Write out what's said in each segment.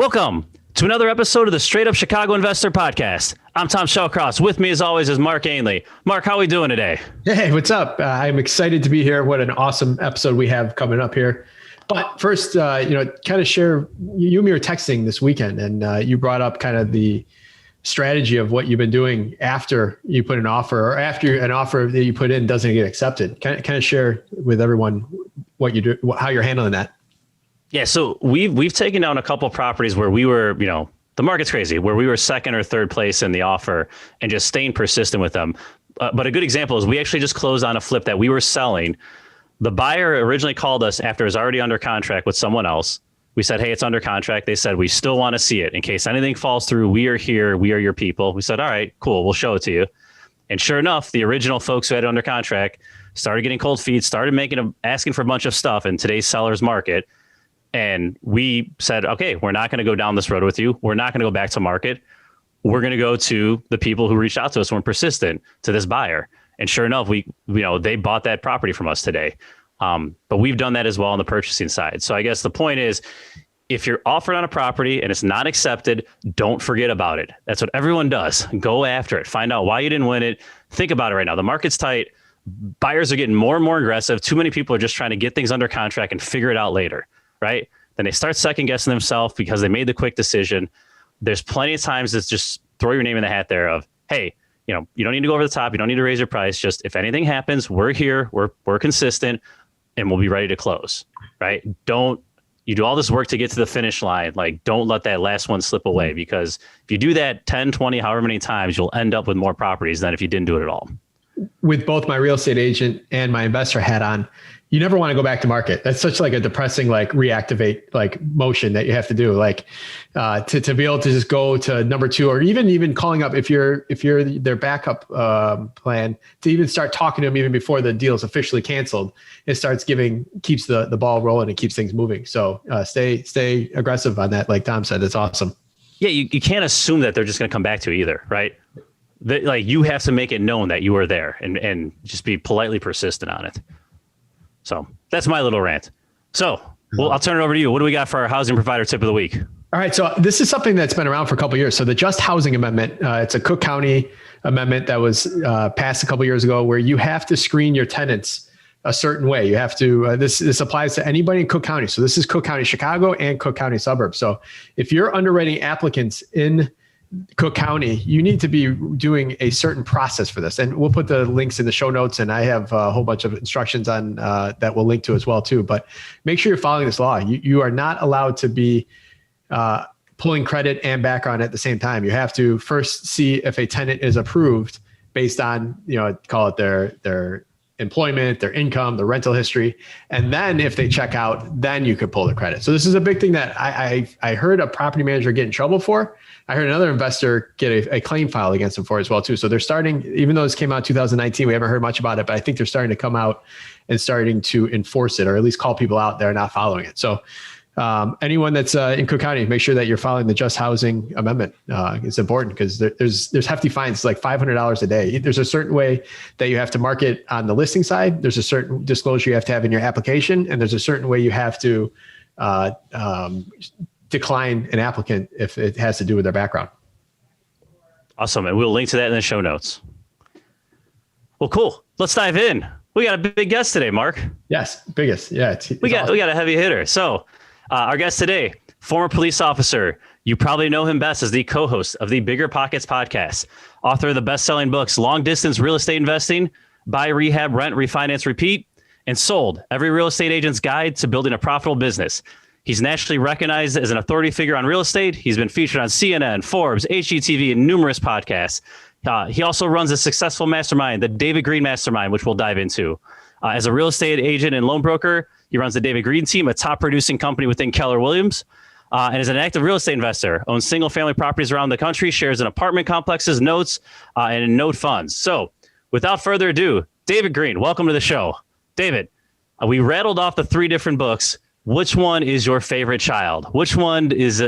Welcome to another episode of the Straight Up Chicago Investor Podcast. I'm 𝗤𝗏 𝗏𝗃. With me, as always, is Mark Ainley. Mark, how are we doing today? Hey, what's up? I'm excited to be here. What an awesome episode we have coming up here. But first, kind of share, you and me were texting this weekend, and you brought up kind of the strategy of what you've been doing after you put an offer, or after an offer that you put in doesn't get accepted. Kind of share with everyone what you do, how you're handling that. Yeah, so we've taken down a couple of properties where we were, the market's crazy, where we were second or third place in the offer and just staying persistent with them. But a good example is we actually just closed on a flip that we were selling. The buyer originally called us after it was already under contract with someone else. We said, hey, it's under contract. They said, we still want to see it. In case anything falls through, we are here. We are your people. We said, all right, cool. We'll show it to you. And sure enough, the original folks who had it under contract started getting cold feet, started asking for a bunch of stuff in today's seller's market. And we said, okay, we're not going to go down this road with you. We're not going to go back to market. We're going to go to the people who reached out to us and were persistent, to this buyer. And sure enough, they bought that property from us today. But we've done that as well on the purchasing side. So I guess the point is, if you're offered on a property and it's not accepted, don't forget about it. That's what everyone does. Go after it. Find out why you didn't win it. Think about it right now. The market's tight. Buyers are getting more and more aggressive. Too many people are just trying to get things under contract and figure it out later. Right? Then they start second guessing themselves because they made the quick decision. There's plenty of times to just throw your name in the hat there of, hey, you don't need to go over the top. You don't need to raise your price. Just if anything happens, we're here, we're consistent, and we'll be ready to close. Right? You do all this work to get to the finish line. Like, don't let that last one slip away, because if you do that 10, 20, however many times, you'll end up with more properties than if you didn't do it at all. With both my real estate agent and my investor hat on, you never want to go back to market. That's such like a depressing, reactivate motion that you have to do. To be able to just go to number two, or even calling up if you're their backup plan, to even start talking to them even before the deal is officially canceled. It keeps the ball rolling and keeps things moving. So stay aggressive on that. Like Tom said, it's awesome. Yeah, you can't assume that they're just going to come back to you either, right? You have to make it known that you are there and just be politely persistent on it. So that's my little rant. So I'll turn it over to you. What do we got for our housing provider tip of the week? All right. So this is something that's been around for a couple of years. So the Just Housing Amendment, it's a Cook County amendment that was passed a couple of years ago, where you have to screen your tenants a certain way. You have to, this applies to anybody in Cook County. So this is Cook County, Chicago, and Cook County suburbs. So if you're underwriting applicants in Cook County, you need to be doing a certain process for this. And we'll put the links in the show notes, and I have a whole bunch of instructions on that we'll link to as well too. But make sure you're following this law. You are not allowed to be pulling credit and background at the same time. You have to first see if a tenant is approved based on, call it their employment, their income, their rental history. And then if they check out, then you could pull the credit. So this is a big thing that I heard a property manager get in trouble for. I heard another investor get a claim filed against them for as well too. So they're starting, even though this came out in 2019, we haven't heard much about it, but I think they're starting to come out and starting to enforce it, or at least call people out that are not following it. So anyone that's in Cook County, make sure that you're following the Just Housing Amendment. It's important because there's hefty fines, like $500 a day. There's a certain way that you have to market on the listing side. There's a certain disclosure you have to have in your application, and there's a certain way you have to decline an applicant if it has to do with their background. Awesome. And we'll link to that in the show notes. Well, cool. Let's dive in. We got a big guest today, Mark. Yes. Biggest. Yeah. We got a heavy hitter. So our guest today, former police officer. You probably know him best as the co-host of the 𝗥𝗏𝗏𝗃𝗏𝗃 podcast, author of the best-selling books, Long Distance Real Estate Investing, Buy, Rehab, Rent, Refinance, Repeat, and Sold, Every Real Estate Agent's Guide to Building a Profitable Business. He's nationally recognized as an authority figure on real estate. He's been featured on CNN, Forbes, HGTV, and numerous podcasts. He also runs a successful mastermind, the David Greene Mastermind, which we'll dive into. As a real estate agent and loan broker, he runs the David Greene team, a top producing company within 𝗥𝗏𝗏𝗶𝗵𝗁, and is an active real estate investor, owns single family properties around the country, shares in apartment complexes, notes, and in note funds. So without further ado, David Greene, welcome to the show. David, we rattled off the 3 different books. Which one is your favorite child? Which one is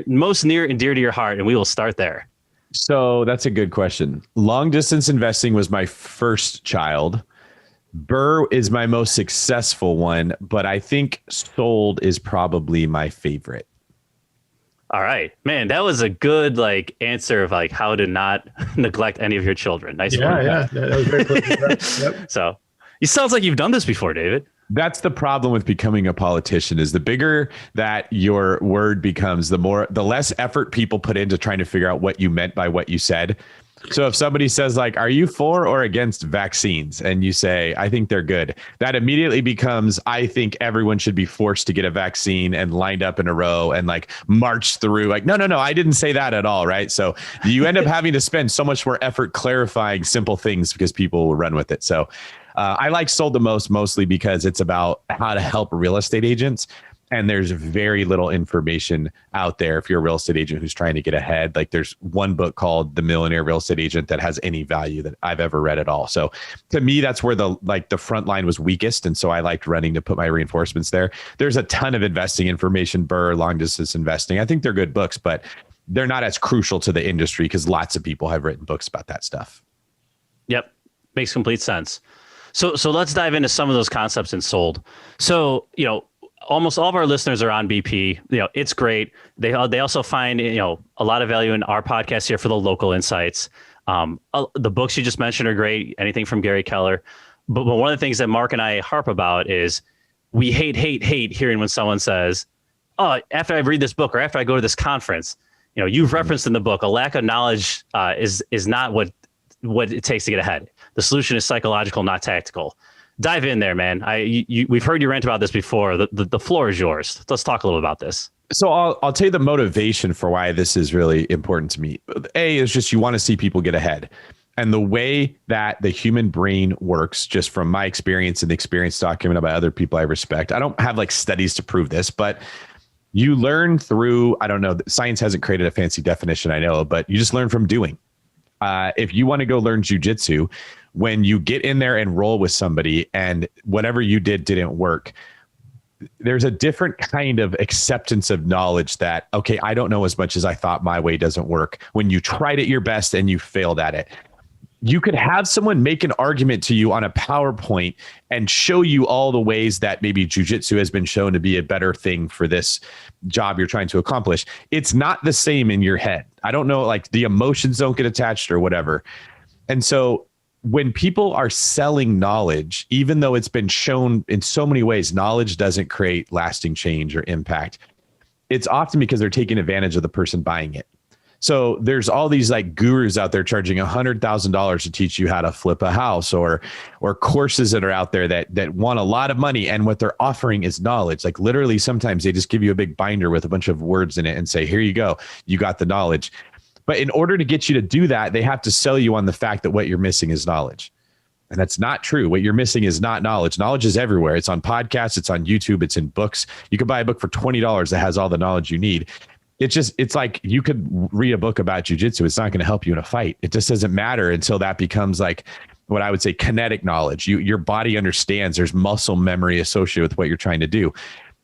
most near and dear to your heart? And we will start there. So that's a good question. Long distance investing was my first child. 𝗏𝗏𝗏 is my most successful one, but I think Sold is probably my favorite. All right, man, that was a good like answer of like how to not neglect any of your children. Nice one. Yeah, that was very close. Yep. So it sounds like you've done this before, David. That's the problem with becoming a politician is the bigger that your word becomes, the less effort people put into trying to figure out what you meant by what you said. So if somebody says like, are you for or against vaccines? And you say, I think they're good. That immediately becomes, I think everyone should be forced to get a vaccine and lined up in a row and like march through like, no, I didn't say that at all. Right. So you end up having to spend so much more effort clarifying simple things because people will run with it. So I like Sold the Most mostly because it's about how to help real estate agents. And there's very little information out there if you're a real estate agent who's trying to get ahead. Like there's one book called The Millionaire Real Estate Agent that has any value that I've ever read at all. So to me, that's where the front line was weakest. And so I liked running to put my reinforcements there. There's a ton of investing information, Burr, long distance investing. I think they're good books, but they're not as crucial to the industry because lots of people have written books about that stuff. Yep. Makes complete sense. So let's dive into some of those concepts in Sold. So, almost all of our listeners are on BP. It's great. They also find, a lot of value in our podcast here for the local insights. The books you just mentioned are great. Anything from Gary Keller. But one of the things that Mark and I harp about is we hate hearing when someone says, oh, after I read this book or after I go to this conference, you've referenced in the book, a lack of knowledge is not what it takes to get ahead. The solution is psychological, not tactical. Dive in there, man. We've heard you rant about this before. The floor is yours. Let's talk a little about this. So I'll tell you the motivation for why this is really important to me. A is just you want to see people get ahead. And the way that the human brain works, just from my experience and the experience documented by other people I respect, I don't have like studies to prove this, but you learn through, I don't know, science hasn't created a fancy definition, I know, but you just learn from doing. If you want to go learn jujitsu, when you get in there and roll with somebody and whatever you didn't work, there's a different kind of acceptance of knowledge that, okay, I don't know as much as I thought, my way doesn't work. When you tried it your best and you failed at it, you could have someone make an argument to you on a PowerPoint and show you all the ways that maybe jujitsu has been shown to be a better thing for this job you're trying to accomplish. It's not the same in your head. I don't know, like the emotions don't get attached or whatever. And so when people are selling knowledge, even though it's been shown in so many ways, knowledge doesn't create lasting change or impact. It's often because they're taking advantage of the person buying it. So there's all these like gurus out there charging $100,000 to teach you how to flip a house, or courses that are out there that want a lot of money. And what they're offering is knowledge. Like literally, sometimes they just give you a big binder with a bunch of words in it and say, here you go, you got the knowledge. But in order to get you to do that, they have to sell you on the fact that what you're missing is knowledge. And that's not true. What you're missing is not knowledge. Knowledge is everywhere. It's on podcasts. It's on YouTube. It's in books. You could buy a book for $20 that has all the knowledge you need. It's like you could read a book about jujitsu. It's not going to help you in a fight. It just doesn't matter until that becomes like what I would say kinetic knowledge. Your body understands there's muscle memory associated with what you're trying to do.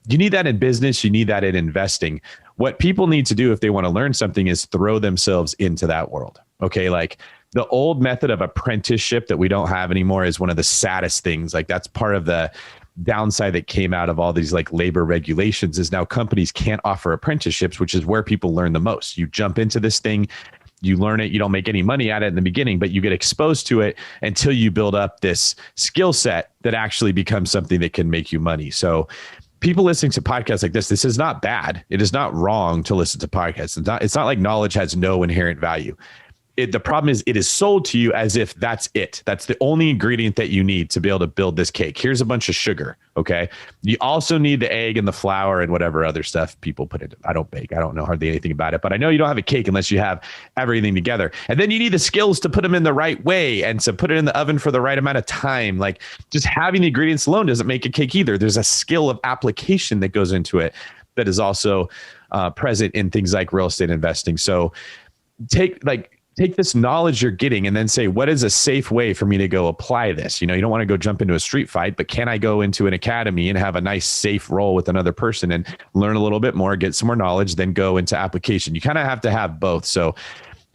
You need that in business. You need that in investing. What people need to do if they want to learn something is throw themselves into that world. Okay. Like the old method of apprenticeship that we don't have anymore is one of the saddest things. Like that's part of the downside that came out of all these like labor regulations is now companies can't offer apprenticeships, which is where people learn the most. You jump into this thing, you learn it, you don't make any money at it in the beginning, but you get exposed to it until you build up this skill set that actually becomes something that can make you money. So people listening to podcasts like this is not bad. It is not wrong to listen to podcasts. It's not like knowledge has no inherent value. The problem is it is sold to you as if that's it. That's the only ingredient that you need to be able to build this cake. Here's a bunch of sugar. Okay. You also need the egg and the flour and whatever other stuff people put in. I don't bake. I don't know hardly anything about it, but I know you don't have a cake unless you have everything together. And then you need the skills to put them in the right way and to put it in the oven for the right amount of time. Like just having the ingredients alone doesn't make a cake either. There's a skill of application that goes into it that is also present in things like real estate investing. So take this knowledge you're getting and then say, what is a safe way for me to go apply this? You don't want to go jump into a street fight, but can I go into an academy and have a nice safe role with another person and learn a little bit more, get some more knowledge, then go into application? You kind of have to have both. So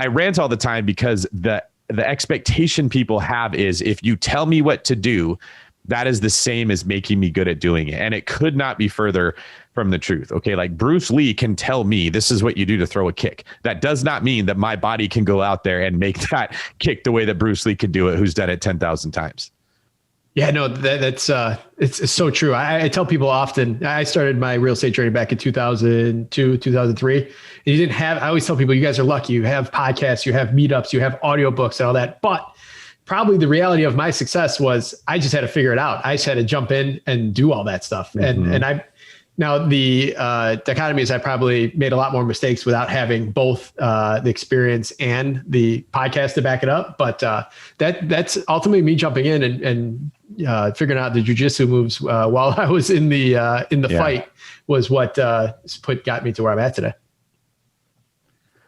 I rant all the time because the expectation people have is if you tell me what to do, that is the same as making me good at doing it. And it could not be further from the truth. Okay. Like Bruce Lee can tell me this is what you do to throw a kick. That does not mean that my body can go out there and make that kick the way that Bruce Lee can do it, who's done it 10,000 times. Yeah, no, that's it's so true. I tell people often, I started my real estate journey back in 2002, 2003. And you didn't have, I always tell people, you guys are lucky. You have podcasts, you have meetups, you have audiobooks and all that. But probably the reality of my success was I just had to figure it out. I just had to jump in and do all that stuff. Mm-hmm. And now the dichotomy is I probably made a lot more mistakes without having both the experience and the podcast to back it up. But that's ultimately me jumping in and figuring out the jujitsu moves while I was in the fight was what got me to where I'm at today.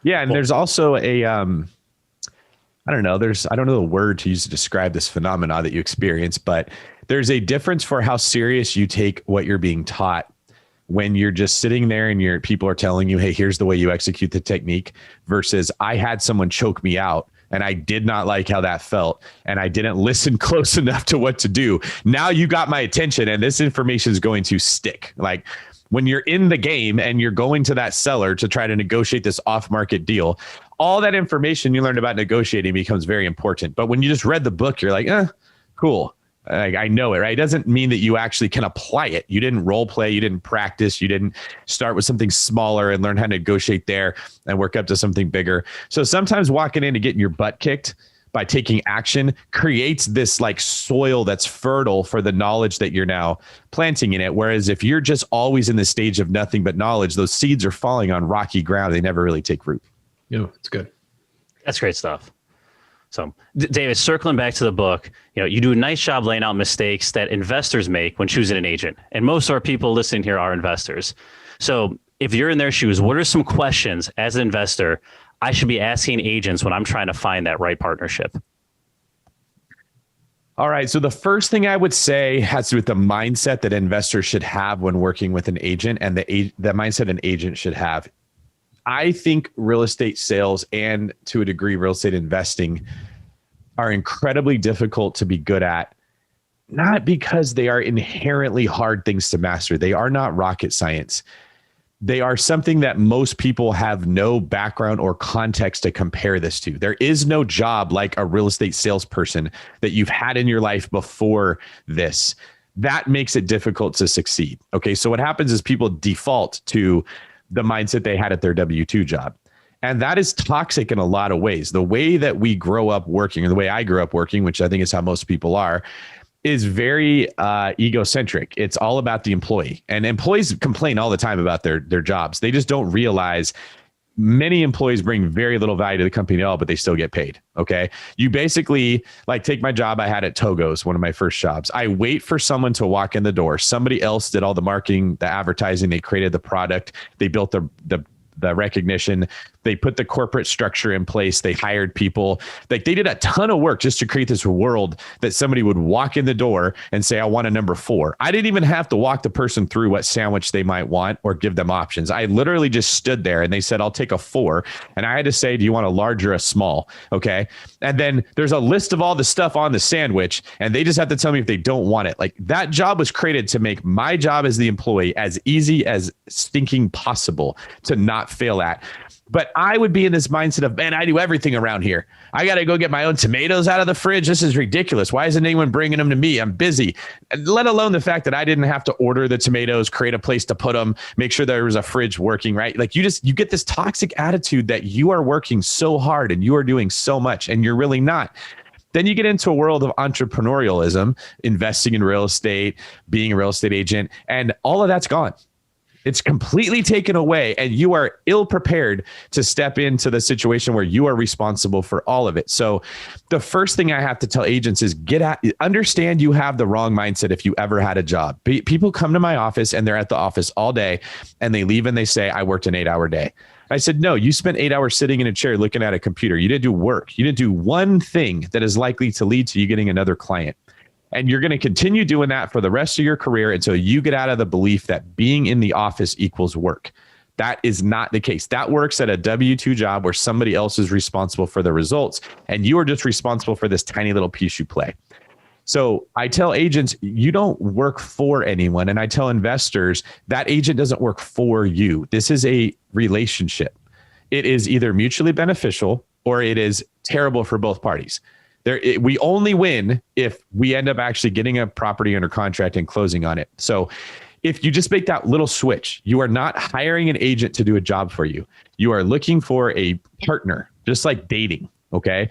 Yeah, and there's also a I don't know the word to use to describe this phenomena that you experience, but there's a difference for how serious you take what you're being taught when you're just sitting there and people are telling you, hey, here's the way you execute the technique, versus I had someone choke me out and I did not like how that felt and I didn't listen close enough to what to do. Now you got my attention and this information is going to stick. Like when you're in the game and you're going to that seller to try to negotiate this off-market deal, all that information you learned about negotiating becomes very important. But when you just read the book, you're like, cool. I know it, right? It doesn't mean that you actually can apply it. You didn't role play. You didn't practice. You didn't start with something smaller and learn how to negotiate there and work up to something bigger. So sometimes walking in and getting your butt kicked by taking action creates this like soil that's fertile for the knowledge that you're now planting in it. Whereas if you're just always in the stage of nothing but knowledge, those seeds are falling on rocky ground. They never really take root. Yeah, it's good. That's great stuff. So David, circling back to the book, you do a nice job laying out mistakes that investors make when choosing an agent. And most of our people listening here are investors. So if you're in their shoes, what are some questions as an investor I should be asking agents when I'm trying to find that right partnership? All right. So the first thing I would say has to do with the mindset that investors should have when working with an agent, and the mindset an agent should have. I think real estate sales and to a degree real estate investing are incredibly difficult to be good at, not because they are inherently hard things to master. They are not rocket science. They are something that most people have no background or context to compare this to. There is no job like a real estate salesperson that you've had in your life before this. That makes it difficult to succeed. Okay, so what happens is people default to the mindset they had at their W-2 job. And that is toxic in a lot of ways. The way that we grow up working, or the way I grew up working, which I think is how most people are, is very egocentric. It's all about the employee. And employees complain all the time about their jobs. They just don't realize many employees bring very little value to the company at all, but they still get paid. Okay. You basically like take my job I had at Togo's, one of my first jobs. I wait for someone to walk in the door. Somebody else did all the marketing, the advertising. They created the product. They built the recognition. They put the corporate structure in place. They hired people. Like they did a ton of work just to create this world that somebody would walk in the door and say, I want a number 4. I didn't even have to walk the person through what sandwich they might want or give them options. I literally just stood there and they said, I'll take a 4. And I had to say, do you want a large or a small? Okay. And then there's a list of all the stuff on the sandwich and they just have to tell me if they don't want it. Like that job was created to make my job as the employee as easy as stinking possible to not fail at. But I would be in this mindset of, man, I do everything around here. I got to go get my own tomatoes out of the fridge. This is ridiculous. Why isn't anyone bringing them to me? I'm busy. Let alone the fact that I didn't have to order the tomatoes, create a place to put them, make sure there was a fridge working, right? Like you get this toxic attitude that you are working so hard and you are doing so much and you're really not. Then you get into a world of entrepreneurialism, investing in real estate, being a real estate agent, and all of that's gone. It's completely taken away and you are ill prepared to step into the situation where you are responsible for all of it. So the first thing I have to tell agents is understand you have the wrong mindset if you ever had a job. People come to my office and they're at the office all day and they leave and they say, I worked an 8-hour day. I said, no, you spent 8 hours sitting in a chair looking at a computer. You didn't do work. You didn't do one thing that is likely to lead to you getting another client. And you're going to continue doing that for the rest of your career until you get out of the belief that being in the office equals work. That is not the case. That works at a W-2 job where somebody else is responsible for the results and you are just responsible for this tiny little piece you play. So I tell agents, you don't work for anyone. And I tell investors that agent doesn't work for you. This is a relationship. It is either mutually beneficial or it is terrible for both parties. We only win if we end up actually getting a property under contract and closing on it. So if you just make that little switch, you are not hiring an agent to do a job for you. You are looking for a partner, just like dating. Okay.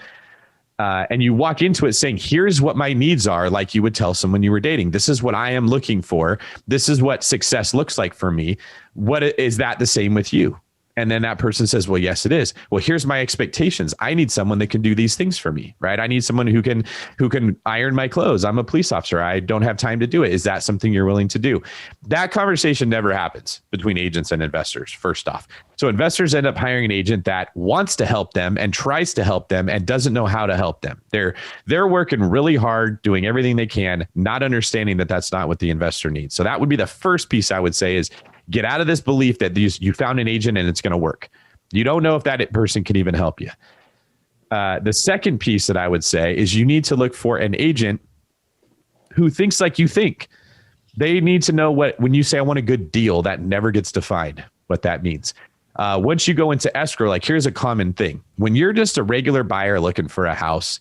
And you walk into it saying, here's what my needs are, like you would tell someone you were dating. This is what I am looking for. This is what success looks like for me. What is that the same with you? And then that person says, well, yes, it is. Well, here's my expectations. I need someone that can do these things for me, right? I need someone who can iron my clothes. I'm a police officer. I don't have time to do it. Is that something you're willing to do? That conversation never happens between agents and investors, first off. So investors end up hiring an agent that wants to help them and tries to help them and doesn't know how to help them. They're working really hard, doing everything they can, not understanding that that's not what the investor needs. So that would be the first piece I would say is, get out of this belief that you found an agent and it's going to work. You don't know if that person can even help you. The second piece that I would say is you need to look for an agent who thinks like you think. They need to know when you say, I want a good deal, that never gets defined, what that means. Once you go into escrow, like here's a common thing. When you're just a regular buyer looking for a house,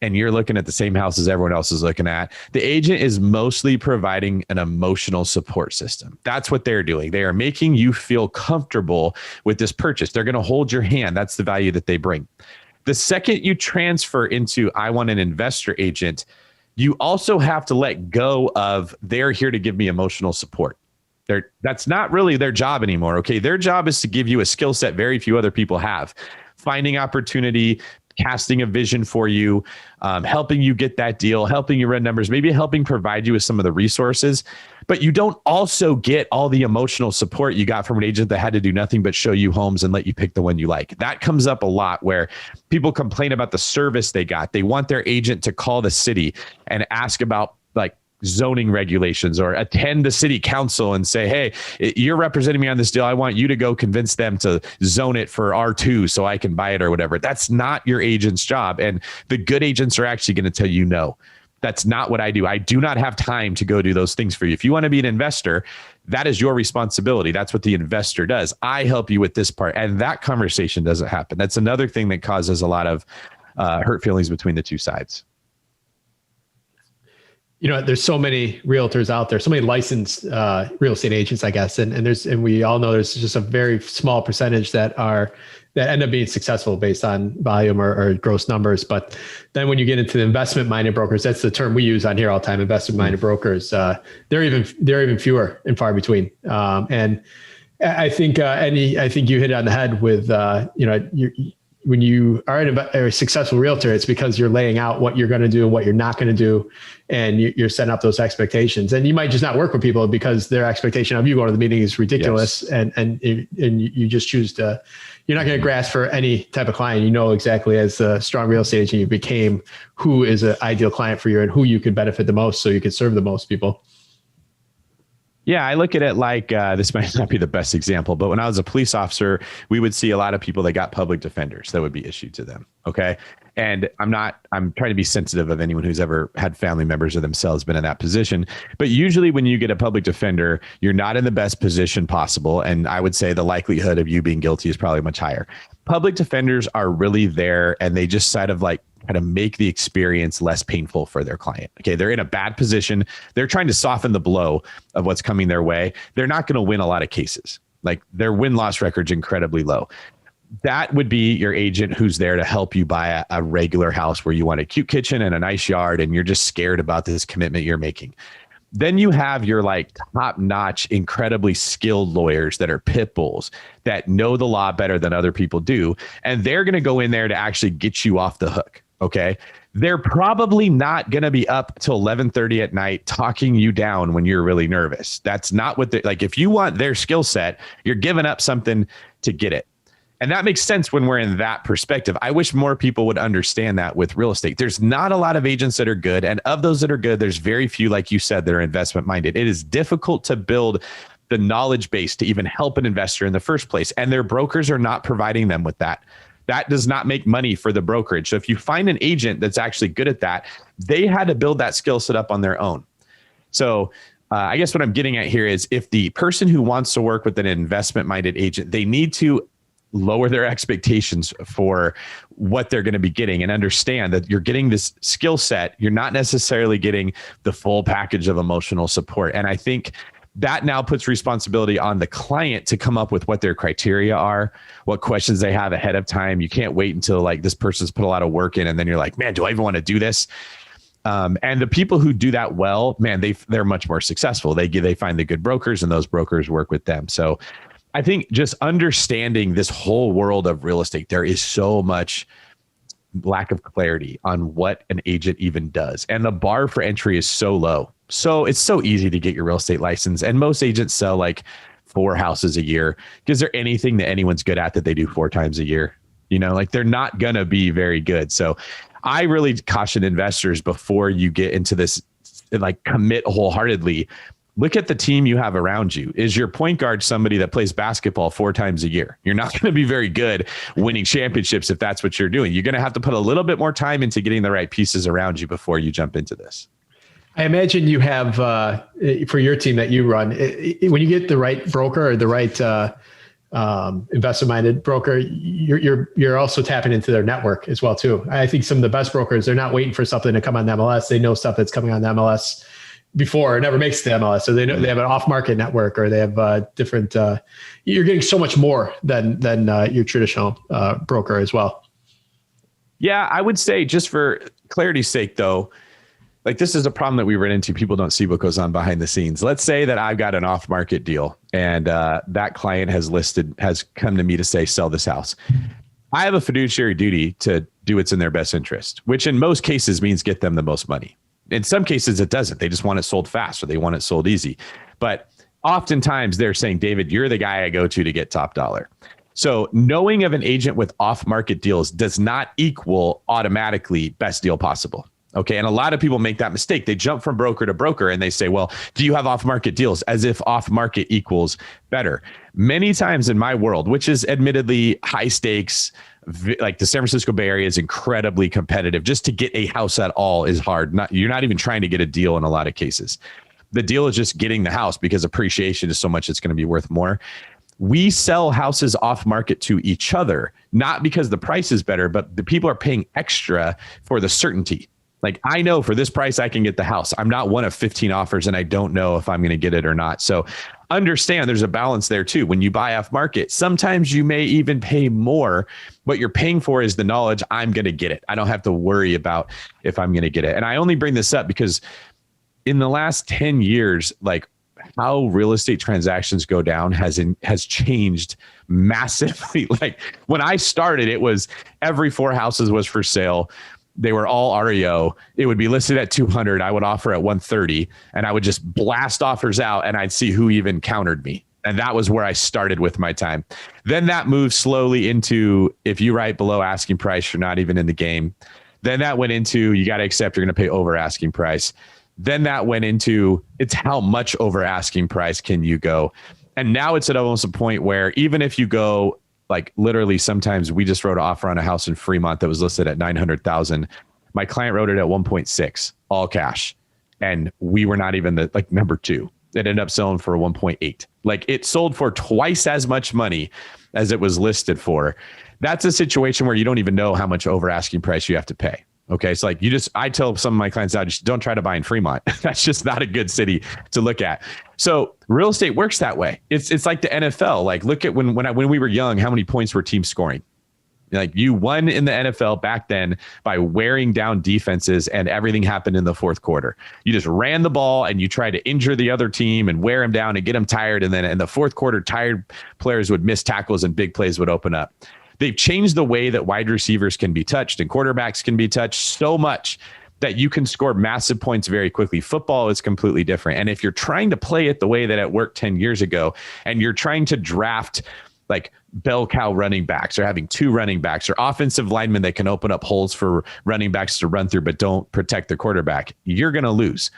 and you're looking at the same house as everyone else is looking at, the agent is mostly providing an emotional support system. That's what they're doing. They are making you feel comfortable with this purchase. They're going to hold your hand. That's the value that they bring. The second you transfer into, I want an investor agent, you also have to let go of they're here to give me emotional support. That's not really their job anymore. Okay. Their job is to give you a skill set very few other people have. Finding opportunity, casting a vision for you, helping you get that deal, helping you run numbers, maybe helping provide you with some of the resources. But you don't also get all the emotional support you got from an agent that had to do nothing but show you homes and let you pick the one you like. That comes up a lot where people complain about the service they got. They want their agent to call the city and ask about like zoning regulations or attend the city council and say, hey, you're representing me on this deal. I want you to go convince them to zone it for R2 so I can buy it or whatever. That's not your agent's job. And the good agents are actually going to tell you, no, that's not what I do. I do not have time to go do those things for you. If you want to be an investor, that is your responsibility. That's what the investor does. I help you with this part. And that conversation doesn't happen. That's another thing that causes a lot of hurt feelings between the two sides. There's so many realtors out there, so many licensed real estate agents, I guess. And we all know there's just a very small percentage that end up being successful based on volume or gross numbers. But then when you get into the investment minded brokers, that's the term we use on here all the time, investment minded brokers. They're even fewer and far between. And I think you hit it on the head with, when you are a successful realtor, it's because you're laying out what you're going to do and what you're not going to do. And you're setting up those expectations. And you might just not work with people because their expectation of you going to the meeting is ridiculous. Yes. And you just choose to, you're not going to grasp for any type of client. You know exactly, as a strong real estate agent, you became who is an ideal client for you and who you could benefit the most so you could serve the most people. Yeah, I look at it like this might not be the best example, but when I was a police officer, we would see a lot of people that got public defenders that would be issued to them. Okay. And I'm trying to be sensitive of anyone who's ever had family members or themselves been in that position. But usually when you get a public defender, you're not in the best position possible. And I would say the likelihood of you being guilty is probably much higher. Public defenders are really there and they just kind of make the experience less painful for their client. Okay. They're in a bad position. They're trying to soften the blow of what's coming their way. They're not going to win a lot of cases. Like their win-loss record's incredibly low. That would be your agent who's there to help you buy a regular house where you want a cute kitchen and a nice yard and you're just scared about this commitment you're making. Then you have your like top-notch, incredibly skilled lawyers that are pit bulls that know the law better than other people do. And they're going to go in there to actually get you off the hook. Okay. They're probably not going to be up till 11:30 at night talking you down when you're really nervous. That's not what like, if you want their skill set, you're giving up something to get it. And that makes sense when we're in that perspective. I wish more people would understand that with real estate. There's not a lot of agents that are good. And of those that are good, there's very few, like you said, that are investment minded. It is difficult to build the knowledge base to even help an investor in the first place. And their brokers are not providing them with that. That does not make money for the brokerage. So if you find an agent that's actually good at that, they had to build that skill set up on their own. So I guess what I'm getting at here is if the person who wants to work with an investment-minded agent, they need to lower their expectations for what they're going to be getting and understand that you're getting this skill set. You're not necessarily getting the full package of emotional support. And I think that now puts responsibility on the client to come up with what their criteria are, what questions they have ahead of time. You can't wait until like this person's put a lot of work in and then you're like, man, do I even want to do this? And the people who do that well, man, they're much more successful. They find the good brokers and those brokers work with them. So I think just understanding this whole world of real estate, there is so much lack of clarity on what an agent even does. And the bar for entry is so low. So it's so easy to get your real estate license. And most agents sell like 4 houses a year. Is there anything that anyone's good at that they do 4 times a year? You know, like they're not going to be very good. So I really caution investors before you get into this, like commit wholeheartedly. Look at the team you have around you. Is your point guard somebody that plays basketball 4 times a year? You're not going to be very good winning championships if that's what you're doing. You're going to have to put a little bit more time into getting the right pieces around you before you jump into this. I imagine you have, for your team that you run, when you get the right broker or the right investment-minded broker, you're also tapping into their network as well too. I think some of the best brokers, they're not waiting for something to come on the MLS. They know stuff that's coming on the MLS before it never makes the MLS. So they know they have an off-market network, or they have different. You're getting so much more than your traditional broker as well. Yeah, I would say, just for clarity's sake, though, like this is a problem that we run into. People don't see what goes on behind the scenes. Let's say that I've got an off-market deal, and that client has come to me to say, sell this house. I have a fiduciary duty to do what's in their best interest, which in most cases means get them the most money. In some cases, it doesn't. They just want it sold fast, or they want it sold easy. But oftentimes they're saying, David, you're the guy I go to get top dollar. So knowing of an agent with off-market deals does not equal automatically best deal possible. Okay. And a lot of people make that mistake. They jump from broker to broker and they say, well, do you have off-market deals? As if off-market equals better. Many times in my world, which is admittedly high stakes, like the San Francisco Bay Area is incredibly competitive. Just to get a house at all is hard. You're not even trying to get a deal in a lot of cases. The deal is just getting the house, because appreciation is so much it's going to be worth more. We sell houses off market to each other, not because the price is better, but the people are paying extra for the certainty. Like, I know for this price, I can get the house. I'm not one of 15 offers and I don't know if I'm going to get it or not. So understand there's a balance there too. When you buy off market, sometimes you may even pay more. What you're paying for is the knowledge I'm going to get it. I don't have to worry about if I'm going to get it. And I only bring this up because in the last 10 years, like how real estate transactions go down has changed massively. Like when I started, it was every 4 houses was for sale. They were all REO. It would be listed at 200. I would offer at 130, and I would just blast offers out, and I'd see who even countered me. And that was where I started with my time. Then that moved slowly into, if you write below asking price, you're not even in the game. Then that went into, you got to accept you're going to pay over asking price. Then that went into, it's how much over asking price can you go? And now it's at almost a point where even if you go, like literally sometimes we just wrote an offer on a house in Fremont that was listed at 900,000. My client wrote it at 1.6, all cash. And we were not even the number 2. It ended up selling for 1.8. Like it sold for twice as much money as it was listed for. That's a situation where you don't even know how much over asking price you have to pay. Okay. So like I tell some of my clients now, just don't try to buy in Fremont. That's just not a good city to look at. So real estate works that way. It's like the NFL. Like look at when we were young, how many points were teams scoring? Like you won in the NFL back then by wearing down defenses, and everything happened in the fourth quarter. You just ran the ball and you tried to injure the other team and wear them down and get them tired. And then in the fourth quarter, tired players would miss tackles and big plays would open up. They've changed the way that wide receivers can be touched and quarterbacks can be touched so much that you can score massive points very quickly. Football is completely different. And if you're trying to play it the way that it worked 10 years ago, and you're trying to draft like bell cow running backs, or having 2 running backs, or offensive linemen that can open up holes for running backs to run through, but don't protect the quarterback, you're going to lose.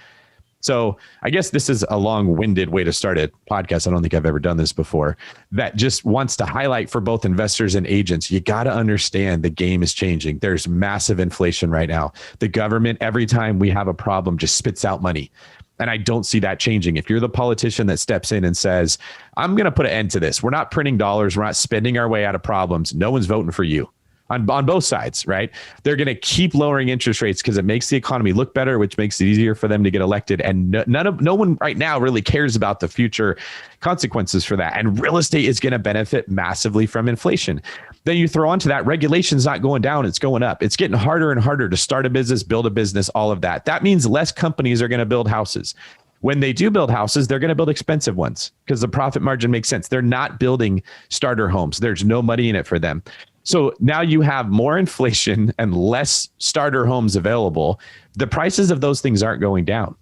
So I guess this is a long-winded way to start a podcast. I don't think I've ever done this before. That just wants to highlight for both investors and agents, you got to understand the game is changing. There's massive inflation right now. The government, every time we have a problem, just spits out money. And I don't see that changing. If you're the politician that steps in and says, I'm going to put an end to this. We're not printing dollars. We're not spending our way out of problems. No one's voting for you. On both sides, right? They're going to keep lowering interest rates because it makes the economy look better, which makes it easier for them to get elected. And no one right now really cares about the future consequences for that. And real estate is going to benefit massively from inflation. Then you throw onto that, regulation's not going down, it's going up. It's getting harder and harder to start a business, build a business, all of that. That means less companies are going to build houses. When they do build houses, they're going to build expensive ones because the profit margin makes sense. They're not building starter homes. There's no money in it for them. So now you have more inflation and less starter homes available. The prices of those things aren't going down,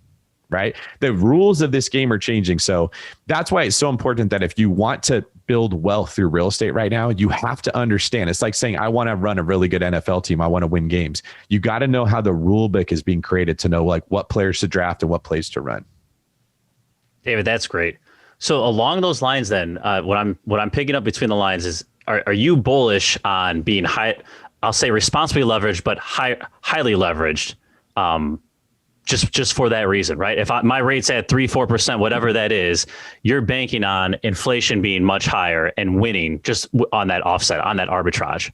right? The rules of this game are changing. So that's why it's so important that if you want to build wealth through real estate right now, you have to understand. It's like saying, I want to run a really good NFL team. I want to win games. You got to know how the rule book is being created to know like what players to draft and what plays to run. David, that's great. So along those lines, then, what I'm picking up between the lines is, are you bullish on being I'll say responsibly leveraged, but highly leveraged, just for that reason, right? If my rate's at 3-4%, whatever that is, you're banking on inflation being much higher and winning just on that offset, on that arbitrage.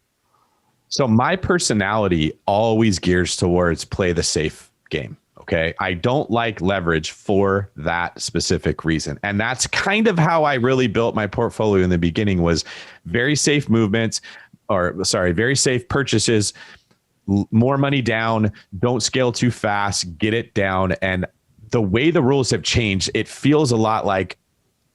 So my personality always gears towards play the safe game. Okay. I don't like leverage for that specific reason. And that's kind of how I really built my portfolio in the beginning, was very safe movements, very safe purchases, more money down, don't scale too fast, get it down. And the way the rules have changed, it feels a lot like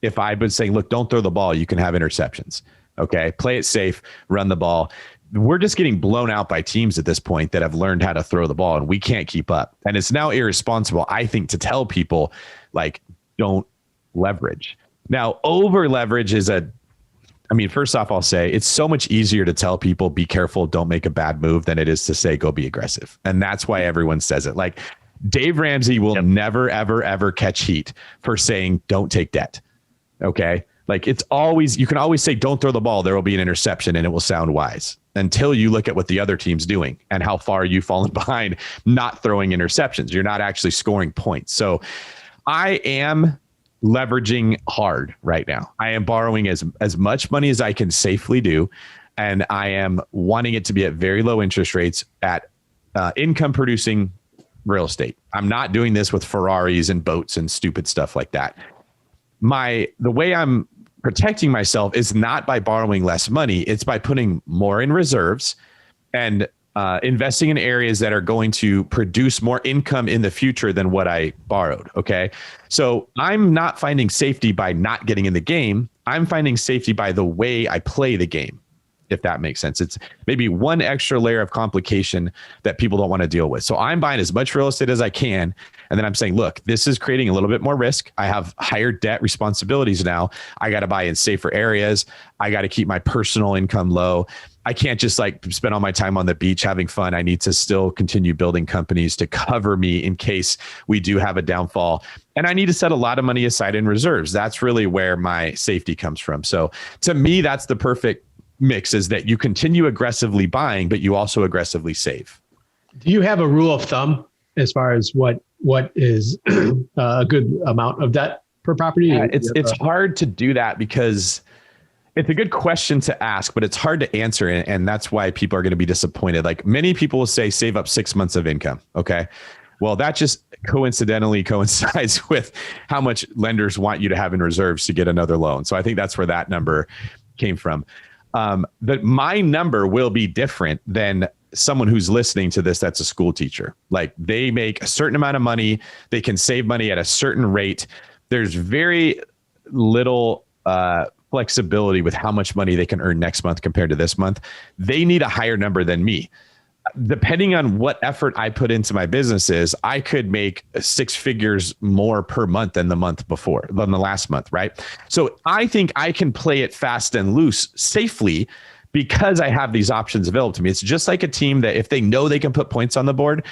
if I've been saying, look, don't throw the ball, you can have interceptions. Okay. Play it safe, run the ball. We're just getting blown out by teams at this point that have learned how to throw the ball, and we can't keep up. And it's now irresponsible, I think, to tell people like, don't leverage. Now, over leverage is first off, I'll say it's so much easier to tell people be careful, don't make a bad move, than it is to say go be aggressive. And that's why everyone says it. Like Dave Ramsey will never, ever, ever catch heat for saying don't take debt. Okay. Like it's always, you can always say, don't throw the ball. There will be an interception and it will sound wise, until you look at what the other team's doing and how far you've fallen behind not throwing interceptions. You're not actually scoring points. So I am leveraging hard right now. I am borrowing as much money as I can safely do. And I am wanting it to be at very low interest rates at income producing real estate. I'm not doing this with Ferraris and boats and stupid stuff like that. The way I'm protecting myself is not by borrowing less money. It's by putting more in reserves and investing in areas that are going to produce more income in the future than what I borrowed. Okay. So I'm not finding safety by not getting in the game. I'm finding safety by the way I play the game, if that makes sense. It's maybe one extra layer of complication that people don't want to deal with. So I'm buying as much real estate as I can. And then I'm saying, look, this is creating a little bit more risk. I have higher debt responsibilities now. I got to buy in safer areas. I got to keep my personal income low. I can't just like spend all my time on the beach having fun. I need to still continue building companies to cover me in case we do have a downfall. And I need to set a lot of money aside in reserves. That's really where my safety comes from. So to me, that's the perfect mix, is that you continue aggressively buying, but you also aggressively save. Do you have a rule of thumb as far as what is a good amount of debt per property? Yeah, it's hard to do that because it's a good question to ask, but it's hard to answer. And that's why people are going to be disappointed. Like many people will say, save up 6 months of income. Okay. Well, that just coincidentally coincides with how much lenders want you to have in reserves to get another loan. So I think that's where that number came from. But my number will be different than someone who's listening to this that's a school teacher. Like they make a certain amount of money, they can save money at a certain rate. There's very little flexibility with how much money they can earn next month compared to this month. They need a higher number than me. Depending on what effort I put into my businesses, I could make 6 figures more per month than the last month, right? So I think I can play it fast and loose safely because I have these options available to me. It's just like a team that if they know they can put points on the board,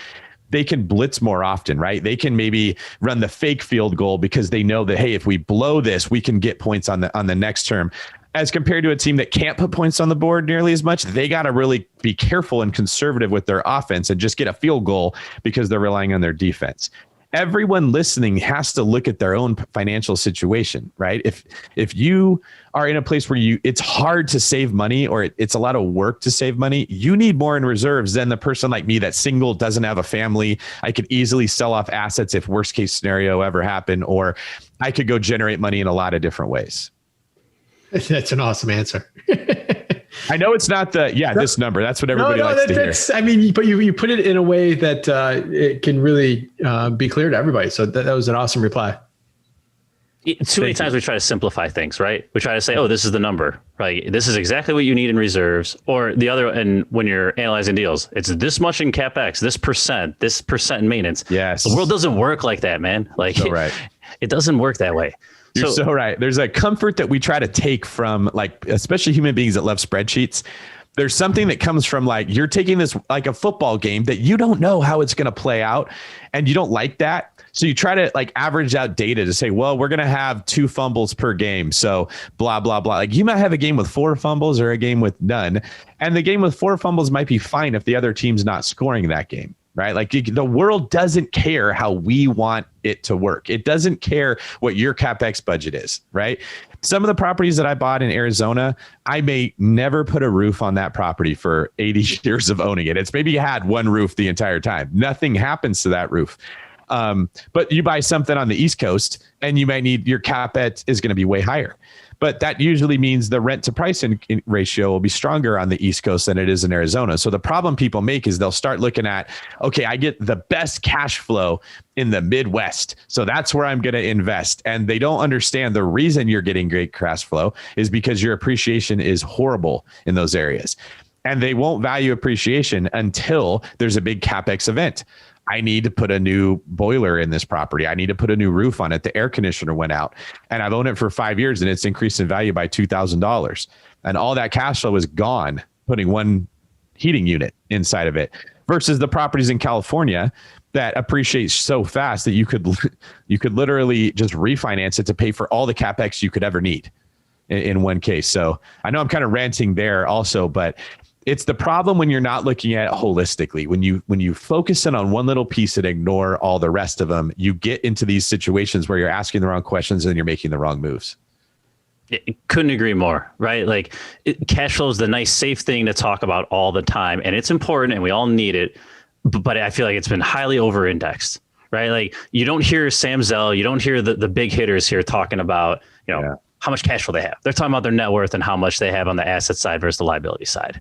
they can blitz more often, right? They can maybe run the fake field goal because they know that, hey, if we blow this, we can get points on the next term. As compared to a team that can't put points on the board nearly as much, they got to really be careful and conservative with their offense and just get a field goal because they're relying on their defense. Everyone listening has to look at their own financial situation, right? If you are in a place where it's hard to save money, or it's a lot of work to save money, you need more in reserves than the person like me that's single, doesn't have a family. I could easily sell off assets if worst case scenario ever happened, or I could go generate money in a lot of different ways. That's an awesome answer. I know it's not this number. That's what everybody likes to hear. I mean, but you put it in a way that it can really be clear to everybody. So that was an awesome reply. Too many times we try to simplify things, right? We try to say, oh, this is the number, right? This is exactly what you need in reserves. Or the other, and when you're analyzing deals, it's this much in CapEx, this percent in maintenance. Yes. The world doesn't work like that, man. Like, so right. It doesn't work that way. You're so right. There's a comfort that we try to take from, like, especially human beings that love spreadsheets. There's something that comes from, like, you're taking this like a football game that you don't know how it's going to play out, and you don't like that. So you try to like average out data to say, well, we're going to have 2 fumbles per game. So blah, blah, blah. Like, you might have a game with 4 fumbles or a game with none. And the game with 4 fumbles might be fine if the other team's not scoring that game. Right? Like, the world doesn't care how we want it to work. It doesn't care what your CapEx budget is, right? Some of the properties that I bought in Arizona, I may never put a roof on that property for 80 years of owning it. It's maybe had 1 roof the entire time. Nothing happens to that roof. But you buy something on the East Coast and you might need, your CapEx is going to be way higher. But that usually means the rent to price ratio will be stronger on the East Coast than it is in Arizona. So the problem people make is they'll start looking at, okay, I get the best cash flow in the Midwest, so that's where I'm going to invest. And they don't understand the reason you're getting great cash flow is because your appreciation is horrible in those areas. And they won't value appreciation until there's a big CapEx event. I need to put a new boiler in this property. I need to put a new roof on it. The air conditioner went out, and I've owned it for 5 years and it's increased in value by $2,000. And all that cash flow is gone putting 1 heating unit inside of it, versus the properties in California that appreciate so fast that you could literally just refinance it to pay for all the CapEx you could ever need in one case. So I know I'm kind of ranting there also, but it's the problem when you're not looking at it holistically. When you focus in on one little piece and ignore all the rest of them, you get into these situations where you're asking the wrong questions and you're making the wrong moves. Couldn't agree more, right? Like, cash flow is the nice, safe thing to talk about all the time, and it's important and we all need it. But I feel like it's been highly over-indexed, right? Like, you don't hear Sam Zell, you don't hear the big hitters here talking about, how much cash flow they have. They're talking about their net worth and how much they have on the asset side versus the liability side.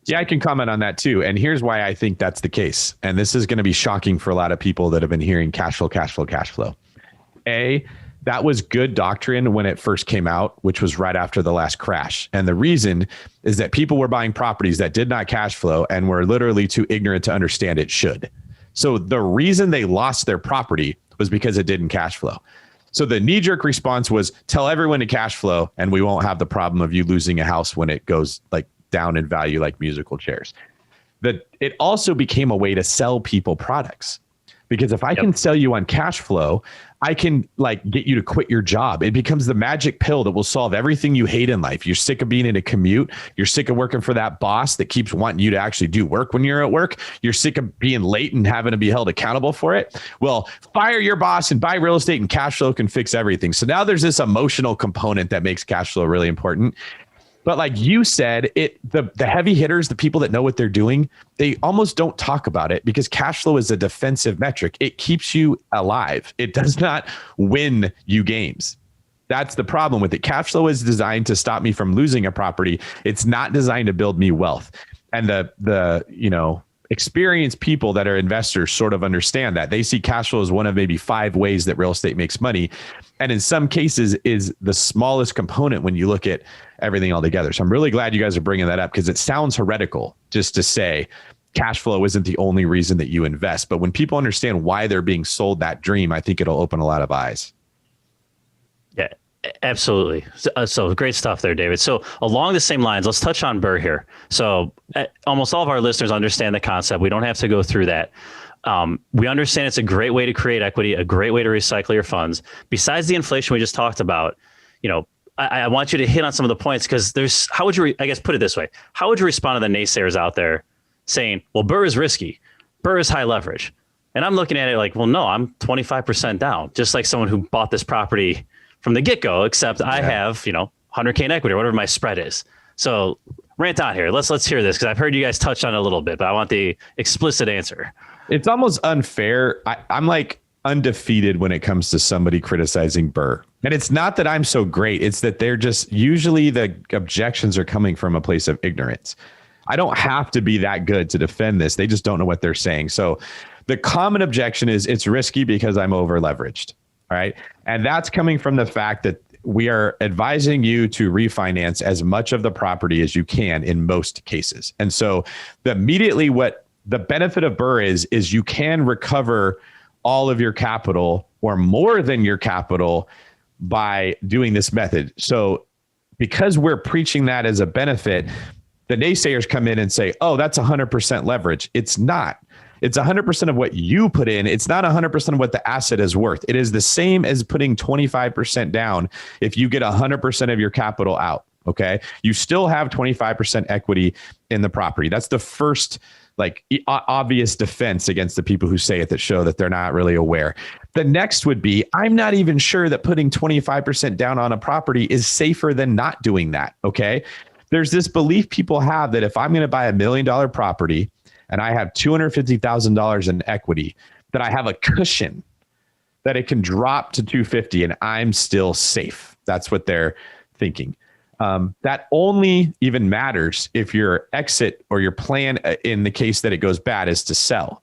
Yeah, I can comment on that too. And here's why I think that's the case. And this is going to be shocking for a lot of people that have been hearing cash flow, cash flow, cash flow. That was good doctrine when it first came out, which was right after the last crash. And the reason is that people were buying properties that did not cash flow and were literally too ignorant to understand it should. So the reason they lost their property was because it didn't cash flow. So the knee-jerk response was, tell everyone to cash flow and we won't have the problem of you losing a house when it goes like down in value like musical chairs. That it also became a way to sell people products, because if I can sell you on cash flow, I can like get you to quit your job. It becomes the magic pill that will solve everything you hate in life. You're sick of being in a commute. You're sick of working for that boss that keeps wanting you to actually do work when you're at work. You're sick of being late and having to be held accountable for it. Well, fire your boss and buy real estate, and cash flow can fix everything. So now there's this emotional component that makes cash flow really important. But like you said, the heavy hitters, the people that know what they're doing, they almost don't talk about it because cash flow is a defensive metric. It keeps you alive. It does not win you games. That's the problem with it. Cash flow is designed to stop me from losing a property. It's not designed to build me wealth. And the experienced people that are investors sort of understand that. They see cash flow as one of maybe 5 ways that real estate makes money. And in some cases is the smallest component when you look at everything all together. So I'm really glad you guys are bringing that up, because it sounds heretical just to say cash flow isn't the only reason that you invest. But when people understand why they're being sold that dream, I think it'll open a lot of eyes. Yeah, absolutely. So great stuff there, David. So along the same lines, let's touch on BRRRR here. So almost all of our listeners understand the concept. We don't have to go through that. We understand it's a great way to create equity, a great way to recycle your funds. Besides the inflation we just talked about, I want you to hit on some of the points, because how would you, I guess, put it this way? How would you respond to the naysayers out there saying, well, 𝗏 is risky, 𝗏 is high leverage? And I'm looking at it like, well, no, I'm 25% down, just like someone who bought this property from the get-go, except I have, 100K in equity or whatever my spread is. So rant on here. Let's hear this, because I've heard you guys touch on it a little bit, but I want the explicit answer. It's almost unfair. I'm like undefeated when it comes to somebody criticizing 𝗏. And it's not that I'm so great. It's that they're just, usually the objections are coming from a place of ignorance. I don't have to be that good to defend this. They just don't know what they're saying. So the common objection is it's risky because I'm over leveraged. All right. And that's coming from the fact that we are advising you to refinance as much of the property as you can in most cases. And so immediately what the benefit of 𝗏 is you can recover all of your capital or more than your capital by doing this method. So because we're preaching that as a benefit, the naysayers come in and say, oh, that's 100% leverage. It's not. It's 100% of what you put in. It's not 100% of what the asset is worth. It is the same as putting 25% down if you get 100% of your capital out. Okay. You still have 25% equity in the property. That's the first obvious defense against the people who say it, that show that they're not really aware. The next would be, I'm not even sure that putting 25% down on a property is safer than not doing that. Okay. There's this belief people have that if I'm going to buy $1 million property and I have $250,000 in equity, that I have a cushion that it can drop to 250 and I'm still safe. That's what they're thinking. That only even matters if your exit or your plan in the case that it goes bad is to sell.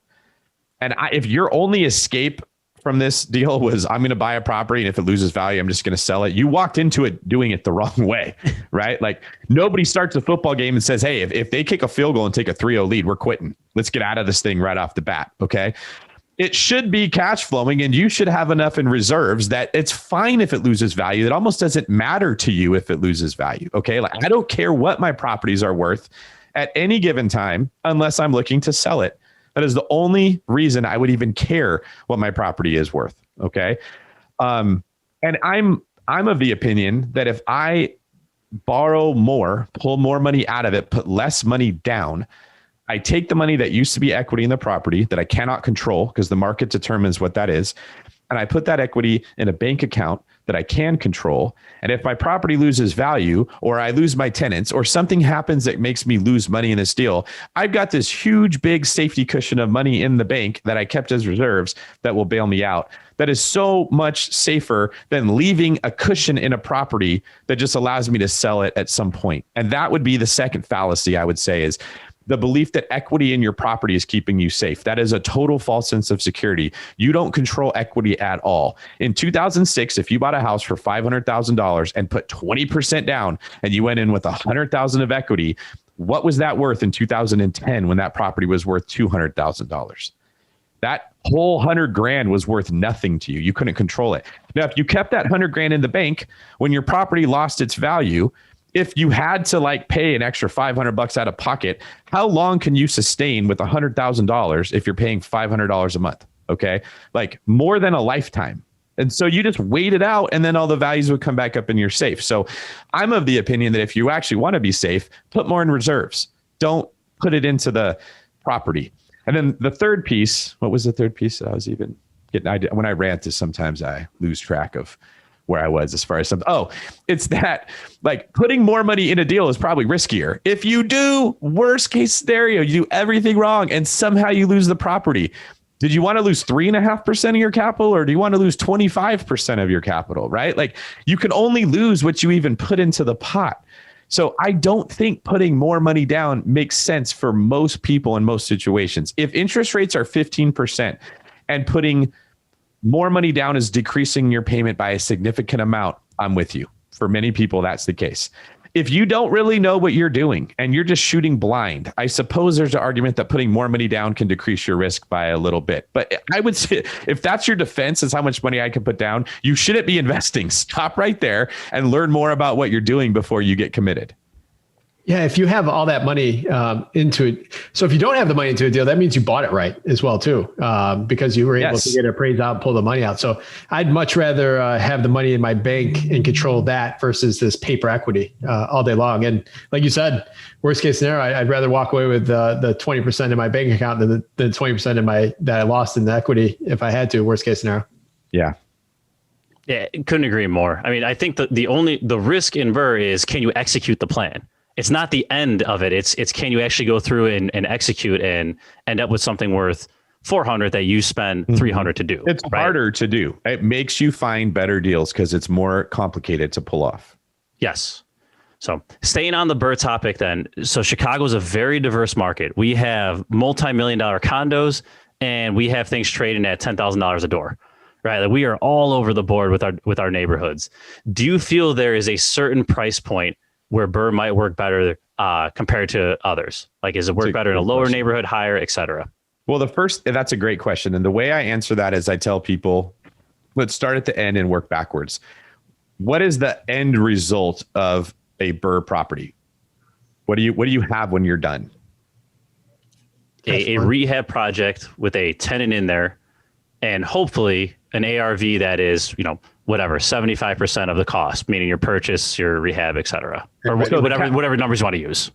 And if your only escape from this deal was, I'm going to buy a property and if it loses value, I'm just going to sell it, you walked into it doing it the wrong way, right? Like nobody starts a football game and says, hey, if they kick a field goal and take a 3-0 lead, we're quitting. Let's get out of this thing right off the bat. Okay. It should be cash flowing and you should have enough in reserves that it's fine if it loses value. It almost doesn't matter to you if it loses value. Okay. Like I don't care what my properties are worth at any given time, unless I'm looking to sell it. That is the only reason I would even care what my property is worth. Okay. And I'm of the opinion that if I borrow more, pull more money out of it, put less money down, I take the money that used to be equity in the property that I cannot control because the market determines what that is, and I put that equity in a bank account that I can control. And if my property loses value or I lose my tenants or something happens that makes me lose money in this deal, I've got this huge, big safety cushion of money in the bank that I kept as reserves that will bail me out. That is so much safer than leaving a cushion in a property that just allows me to sell it at some point. And that would be the second fallacy I would say, is the belief that equity in your property is keeping you safe. That is a total false sense of security. You don't control equity at all. In 2006, if you bought a house for $500,000 and put 20% down and you went in with $100,000 of equity, what was that worth in 2010 when that property was worth $200,000? That whole 100 grand was worth nothing to you. You couldn't control it. Now, if you kept that 100 grand in the bank, when your property lost its value, if you had to pay an extra $500 out of pocket, how long can you sustain with $100,000 if you're paying $500 a month? Okay. More than a lifetime. And so you just wait it out and then all the values would come back up and you're safe. So I'm of the opinion that if you actually want to be safe, put more in reserves. Don't put it into the property. And then the third piece, what was the third piece that I was even getting? When I rant, sometimes I lose track of where I was as far as something. Oh, it's that putting more money in a deal is probably riskier. If you do worst case scenario, you do everything wrong and somehow you lose the property. Did you want to lose 3.5% of your capital or do you want to lose 25% of your capital, right? You can only lose what you even put into the pot. So I don't think putting more money down makes sense for most people in most situations. If interest rates are 15% and putting more money down is decreasing your payment by a significant amount, I'm with you. For many people, that's the case. If you don't really know what you're doing and you're just shooting blind, I suppose there's an argument that putting more money down can decrease your risk by a little bit. But I would say if that's your defense is how much money I can put down, you shouldn't be investing. Stop right there and learn more about what you're doing before you get committed. Yeah, if you have all that money into it. So if you don't have the money into a deal, that means you bought it right as well too, because you were able to get it appraised out, pull the money out. So I'd much rather have the money in my bank and control that versus this paper equity all day long. And like you said, worst case scenario, I'd rather walk away with the 20% in my bank account than the 20% in that I lost in the equity if I had to. Worst case scenario. Yeah. Yeah, couldn't agree more. I mean, I think that the risk in Burr is, can you execute the plan? It's not the end of it. It's can you actually go through and execute and end up with something worth 400 that you spend 300 to do. It's harder to do. It makes you find better deals because it's more complicated to pull off. Yes. So staying on the Burr topic then. So Chicago is a very diverse market. We have multi-million-dollar condos and we have things trading at $10,000 a door. Right. Like we are all over the board with our neighborhoods. Do you feel there is a certain price point where Burr might work better compared to others? Like, is it work better in a lower neighborhood, higher, et cetera? Well, that's a great question. And the way I answer that is I tell people, let's start at the end and work backwards. What is the end result of a Burr property? What do you have when you're done? A rehab project with a tenant in there and hopefully an ARV that is, whatever, 75% of the cost, meaning your purchase, your rehab, et cetera, or whatever numbers you want to use.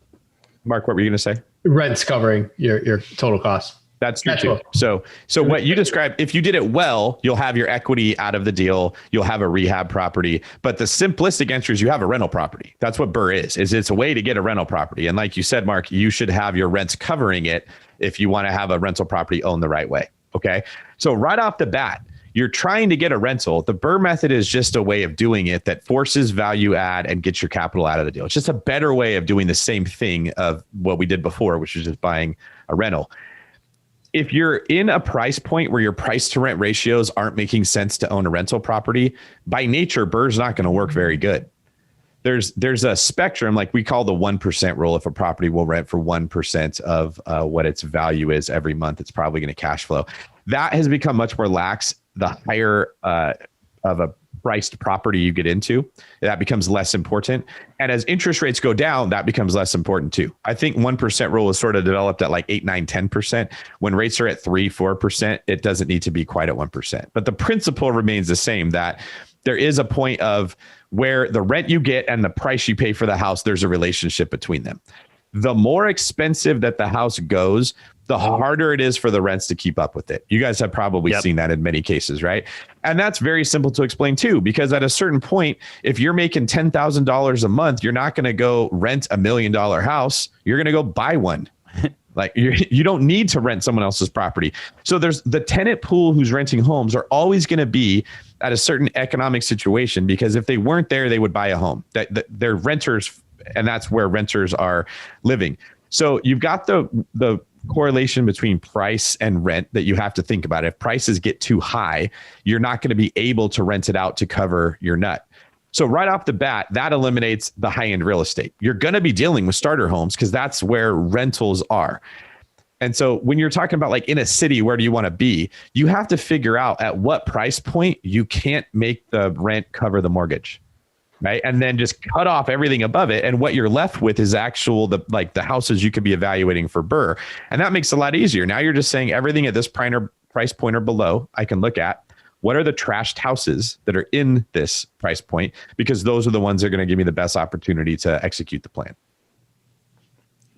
Mark, what were you going to say? Rent's covering your total cost. That's true too. So what you described, if you did it well, you'll have your equity out of the deal. You'll have a rehab property. But the simplistic answer is you have a rental property. That's what Burr is it's a way to get a rental property. And like you said, Mark, you should have your rents covering it if you want to have a rental property owned the right way. Okay. So right off the bat, you're trying to get a rental. The Burr method is just a way of doing it that forces value add and gets your capital out of the deal. It's just a better way of doing the same thing of what we did before, which is just buying a rental. If you're in a price point where your price to rent ratios aren't making sense to own a rental property, by nature, Burr's not going to work very good. There's a spectrum, like we call the 1% rule. If a property will rent for 1% of what its value is every month, it's probably going to cash flow. That has become much more lax the higher of a priced property you get into. That becomes less important. And as interest rates go down, that becomes less important too. I think 1% rule is sort of developed at like 8, 9, 10%. When rates are at 3, 4%, it doesn't need to be quite at 1%. But the principle remains the same, that there is a point of where the rent you get and the price you pay for the house, there's a relationship between them. The more expensive that the house goes, the harder it is for the rents to keep up with it. You guys have probably seen that in many cases, right? And that's very simple to explain too, because at a certain point, if you're making $10,000 a month, you're not going to go rent $1 million house. You're going to go buy one. Like you don't need to rent someone else's property. So there's the tenant pool who's renting homes are always going to be at a certain economic situation, because if they weren't there, they would buy a home. That they're renters, and that's where renters are living. So you've got the correlation between price and rent that you have to think about. If prices get too high, you're not going to be able to rent it out to cover your nut. So right off the bat, that eliminates the high-end real estate. You're going to be dealing with starter homes because that's where rentals are. And so when you're talking about like in a city, where do you want to be? You have to figure out at what price point you can't make the rent cover the mortgage. Right. And then just cut off everything above it. And what you're left with is the houses you could be evaluating for Burr. And that makes it a lot easier. Now you're just saying everything at this price point or below, I can look at what are the trashed houses that are in this price point, because those are the ones that are going to give me the best opportunity to execute the plan.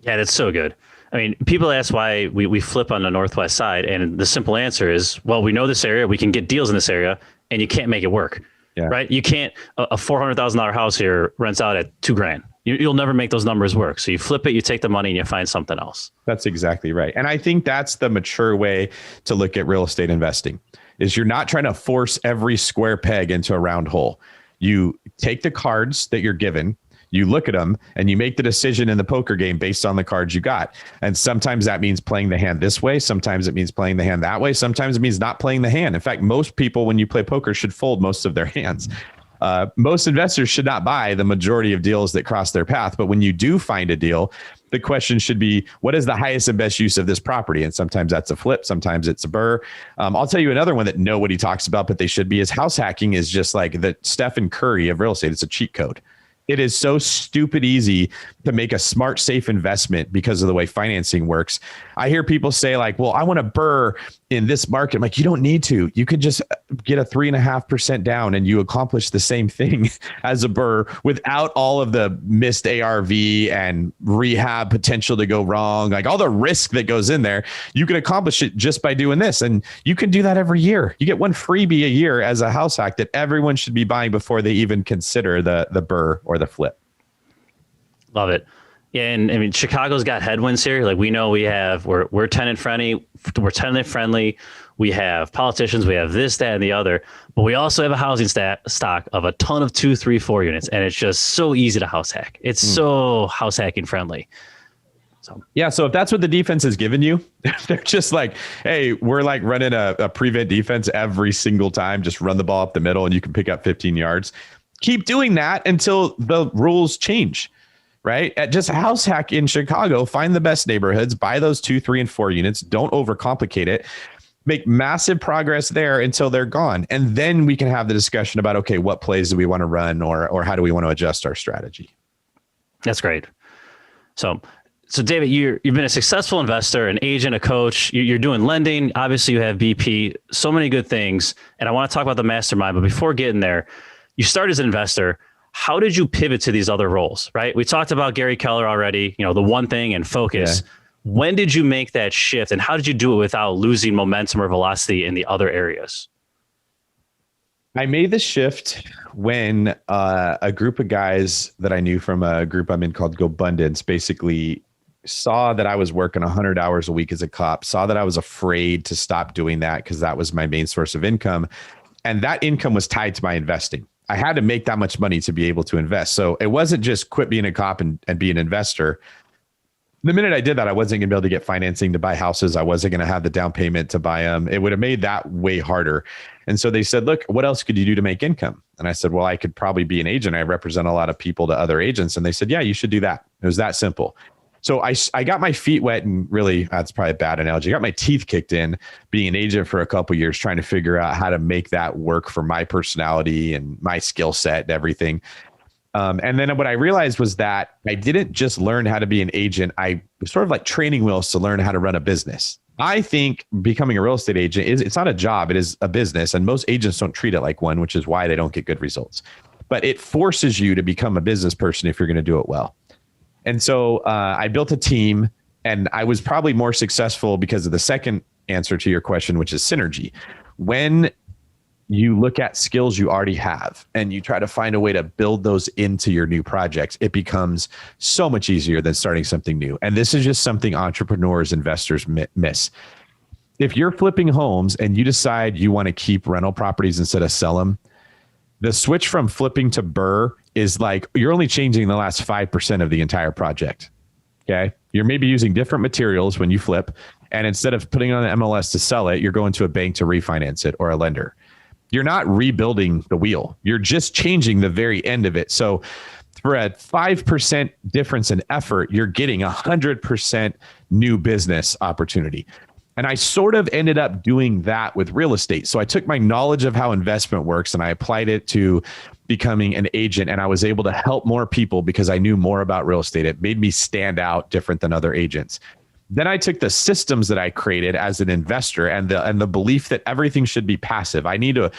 Yeah, that's so good. I mean, people ask why we flip on the Northwest side. And the simple answer is, well, we know this area, we can get deals in this area, and you can't make it work. Yeah. Right. You can't, a $400,000 house here rents out at $2,000. You'll never make those numbers work. So you flip it, you take the money and you find something else. That's exactly right. And I think that's the mature way to look at real estate investing, is you're not trying to force every square peg into a round hole. You take the cards that you're given, you look at them, and you make the decision in the poker game based on the cards you got. And sometimes that means playing the hand this way. Sometimes it means playing the hand that way. Sometimes it means not playing the hand. In fact, most people, when you play poker, should fold most of their hands. Most investors should not buy the majority of deals that cross their path. But when you do find a deal, the question should be, what is the highest and best use of this property? And sometimes that's a flip. Sometimes it's a Burr. I'll tell you another one that nobody talks about, but they should be, is house hacking is just like the Stephen Curry of real estate. It's a cheat code. It is so stupid easy to make a smart, safe investment because of the way financing works. I hear people say like, well, I want to BRRRR in this market. I'm like, you don't need to. You could just get a 3.5% down and you accomplish the same thing as a BRRRR without all of the missed ARV and rehab potential to go wrong. Like all the risk that goes in there, you can accomplish it just by doing this. And you can do that every year. You get one freebie a year as a house hack that everyone should be buying before they even consider the BRRRR or the flip. Love it. Yeah, and I mean, Chicago's got headwinds here. Like we know we're tenant friendly. We're tenant friendly. We have politicians. We have this, that, and the other. But we also have a housing stock of a ton of 2, 3, 4 units, and it's just so easy to house hack. It's so house hacking friendly. So yeah, so if that's what the defense has given you, they're just like, hey, we're like running a prevent defense every single time. Just run the ball up the middle, and you can pick up 15 yards. Keep doing that until the rules change, right? Just house hack in Chicago, find the best neighborhoods, buy those 2, 3, and 4 units. Don't overcomplicate it. Make massive progress there until they're gone. And then we can have the discussion about, okay, what plays do we want to run or how do we want to adjust our strategy? That's great. So David, you've been a successful investor, an agent, a coach. You're doing lending. Obviously, you have BP, so many good things. And I want to talk about the mastermind. But before getting there, you started as an investor. How did you pivot to these other roles, right? We talked about Gary Keller already, the one thing and focus. Yeah. When did you make that shift and how did you do it without losing momentum or velocity in the other areas? I made the shift when a group of guys that I knew from a group I'm in called 𝗥𝗲𝗹𝗁𝗍 basically saw that I was working 100 hours a week as a cop, saw that I was afraid to stop doing that because that was my main source of income. And that income was tied to my investing. I had to make that much money to be able to invest. So it wasn't just quit being a cop and be an investor. The minute I did that, I wasn't going to be able to get financing to buy houses. I wasn't going to have the down payment to buy them. It would have made that way harder. And so they said, look, what else could you do to make income? And I said, well, I could probably be an agent. I represent a lot of people to other agents. And they said, yeah, you should do that. It was that simple. So I got my feet wet and really, that's probably a bad analogy. I got my teeth kicked in being an agent for a couple of years, trying to figure out how to make that work for my personality and my skill set and everything. And then what I realized was that I didn't just learn how to be an agent. I was sort of like training wheels to learn how to run a business. I think becoming a real estate agent it's not a job. It is a business. And most agents don't treat it like one, which is why they don't get good results. But it forces you to become a business person if you're going to do it well. And so I built a team and I was probably more successful because of the second answer to your question, which is synergy. When you look at skills you already have and you try to find a way to build those into your new projects, it becomes so much easier than starting something new. And this is just something entrepreneurs, investors miss. If you're flipping homes and you decide you want to keep rental properties instead of sell them, the switch from flipping to BRRRR is like, you're only changing the last 5% of the entire project. Okay. You're maybe using different materials when you flip. And instead of putting it on the MLS to sell it, you're going to a bank to refinance it or a lender. You're not rebuilding the wheel. You're just changing the very end of it. So for a 5% difference in effort, you're getting 100% new business opportunity. And I sort of ended up doing that with real estate. So I took my knowledge of how investment works and I applied it to becoming an agent. And I was able to help more people because I knew more about real estate. It made me stand out different than other agents. Then I took the systems that I created as an investor and the belief that everything should be passive. I need to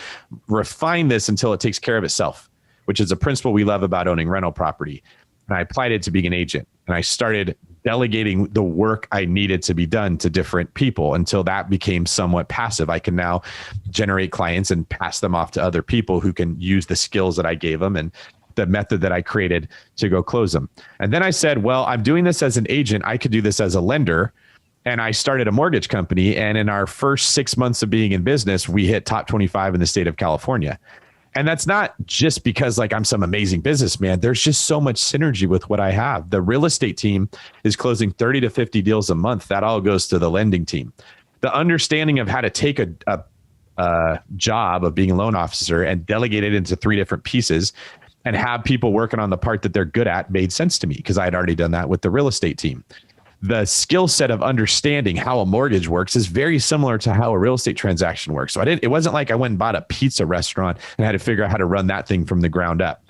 refine this until it takes care of itself, which is a principle we love about owning rental property. And I applied it to being an agent. And I started delegating the work I needed to be done to different people until that became somewhat passive. I can now generate clients and pass them off to other people who can use the skills that I gave them and the method that I created to go close them. And then I said, well, I'm doing this as an agent. I could do this as a lender. And I started a mortgage company. And in our first 6 months of being in business, we hit top 25 in the state of California. And that's not just because like I'm some amazing businessman. There's just so much synergy with what I have. The real estate team is closing 30 to 50 deals a month. That all goes to the lending team. The understanding of how to take a job of being a loan officer and delegate it into 3 different pieces and have people working on the part that they're good at made sense to me because I had already done that with the real estate team. The skill set of understanding how a mortgage works is very similar to how a real estate transaction works. So it wasn't like I went and bought a pizza restaurant and had to figure out how to run that thing from the ground up.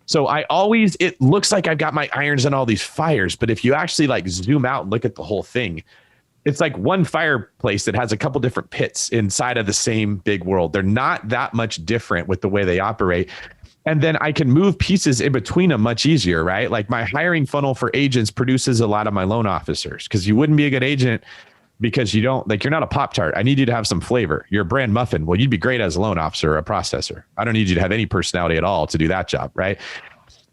So it looks like I've got my irons in all these fires, but if you actually like zoom out and look at the whole thing, it's like one fireplace that has a couple different pits inside of the same big world. They're not that much different with the way they operate. And then I can move pieces in between them much easier, right? Like my hiring funnel for agents produces a lot of my loan officers, because you wouldn't be a good agent because you're not a Pop-Tart. I need you to have some flavor. You're a brand muffin. Well, you'd be great as a loan officer or a processor. I don't need you to have any personality at all to do that job, right?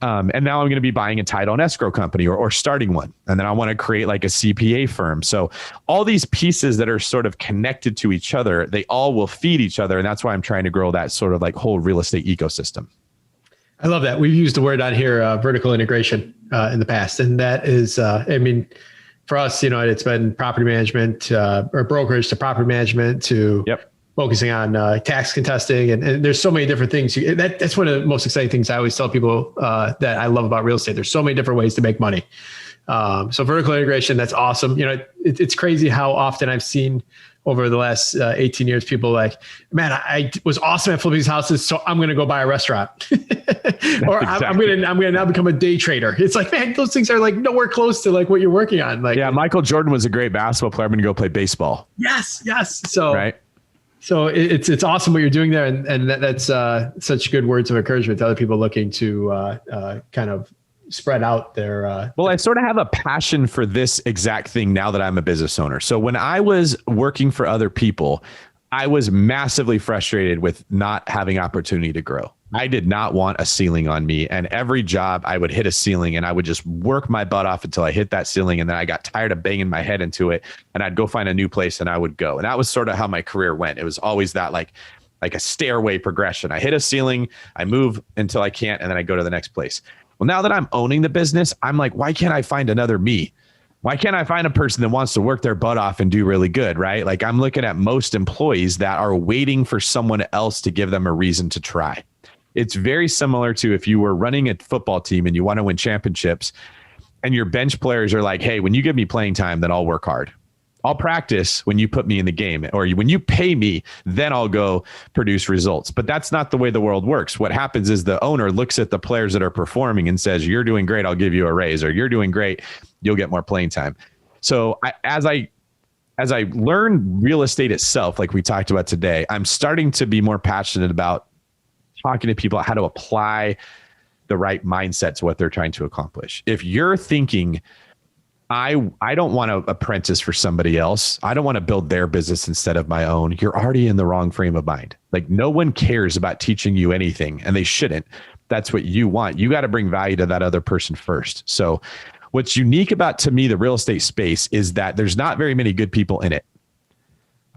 And now I'm going to be buying a title and escrow company or starting one. And then I want to create like a CPA firm. So all these pieces that are sort of connected to each other, they all will feed each other. And that's why I'm trying to grow that sort of like whole real estate ecosystem. I love that. We've used the word on here, vertical integration in the past. And that is, for us, it's been property management or brokerage to property management to focusing on tax contesting. And there's so many different things. That's one of the most exciting things I always tell people that I love about real estate. There's so many different ways to make money. So vertical integration, that's awesome. It's crazy how often I've seen over the last 18 years, people like, man, I was awesome at flipping these houses, so I'm going to go buy a restaurant. Or I'm going to now become a day trader. It's like, man, those things are like nowhere close to like what you're working on. Like, yeah, Michael Jordan was a great basketball player. I'm going to go play baseball. Yes. So, right. So it's awesome what you're doing there. And that's such good words of encouragement to other people looking to kind of spread out their well, I sort of have a passion for this exact thing now that I'm a business owner. So when I was working for other people, I was massively frustrated with not having opportunity to grow. I did not want a ceiling on me, and every job I would hit a ceiling and I would just work my butt off until I hit that ceiling. And then I got tired of banging my head into it, and I'd go find a new place and I would go. And that was sort of how my career went. It was always that like a stairway progression. I hit a ceiling, I move until I can't, and then I go to the next place. Well, now that I'm owning the business, I'm like, why can't I find another me? Why can't I find a person that wants to work their butt off and do really good, right? Like I'm looking at most employees that are waiting for someone else to give them a reason to try. It's very similar to if you were running a football team and you want to win championships and your bench players are like, hey, when you give me playing time, then I'll work hard. I'll practice when you put me in the game, or when you pay me, then I'll go produce results. But that's not the way the world works. What happens is the owner looks at the players that are performing and says, you're doing great, I'll give you a raise, or you're doing great, you'll get more playing time. So as I learn real estate itself, like we talked about today, I'm starting to be more passionate about talking to people how to apply the right mindset to what they're trying to accomplish. If you're thinking, I don't want to apprentice for somebody else, I don't want to build their business instead of my own, you're already in the wrong frame of mind. Like no one cares about teaching you anything, and they shouldn't. That's what you want. You got to bring value to that other person first. So what's unique about, to me, the real estate space is that there's not very many good people in it.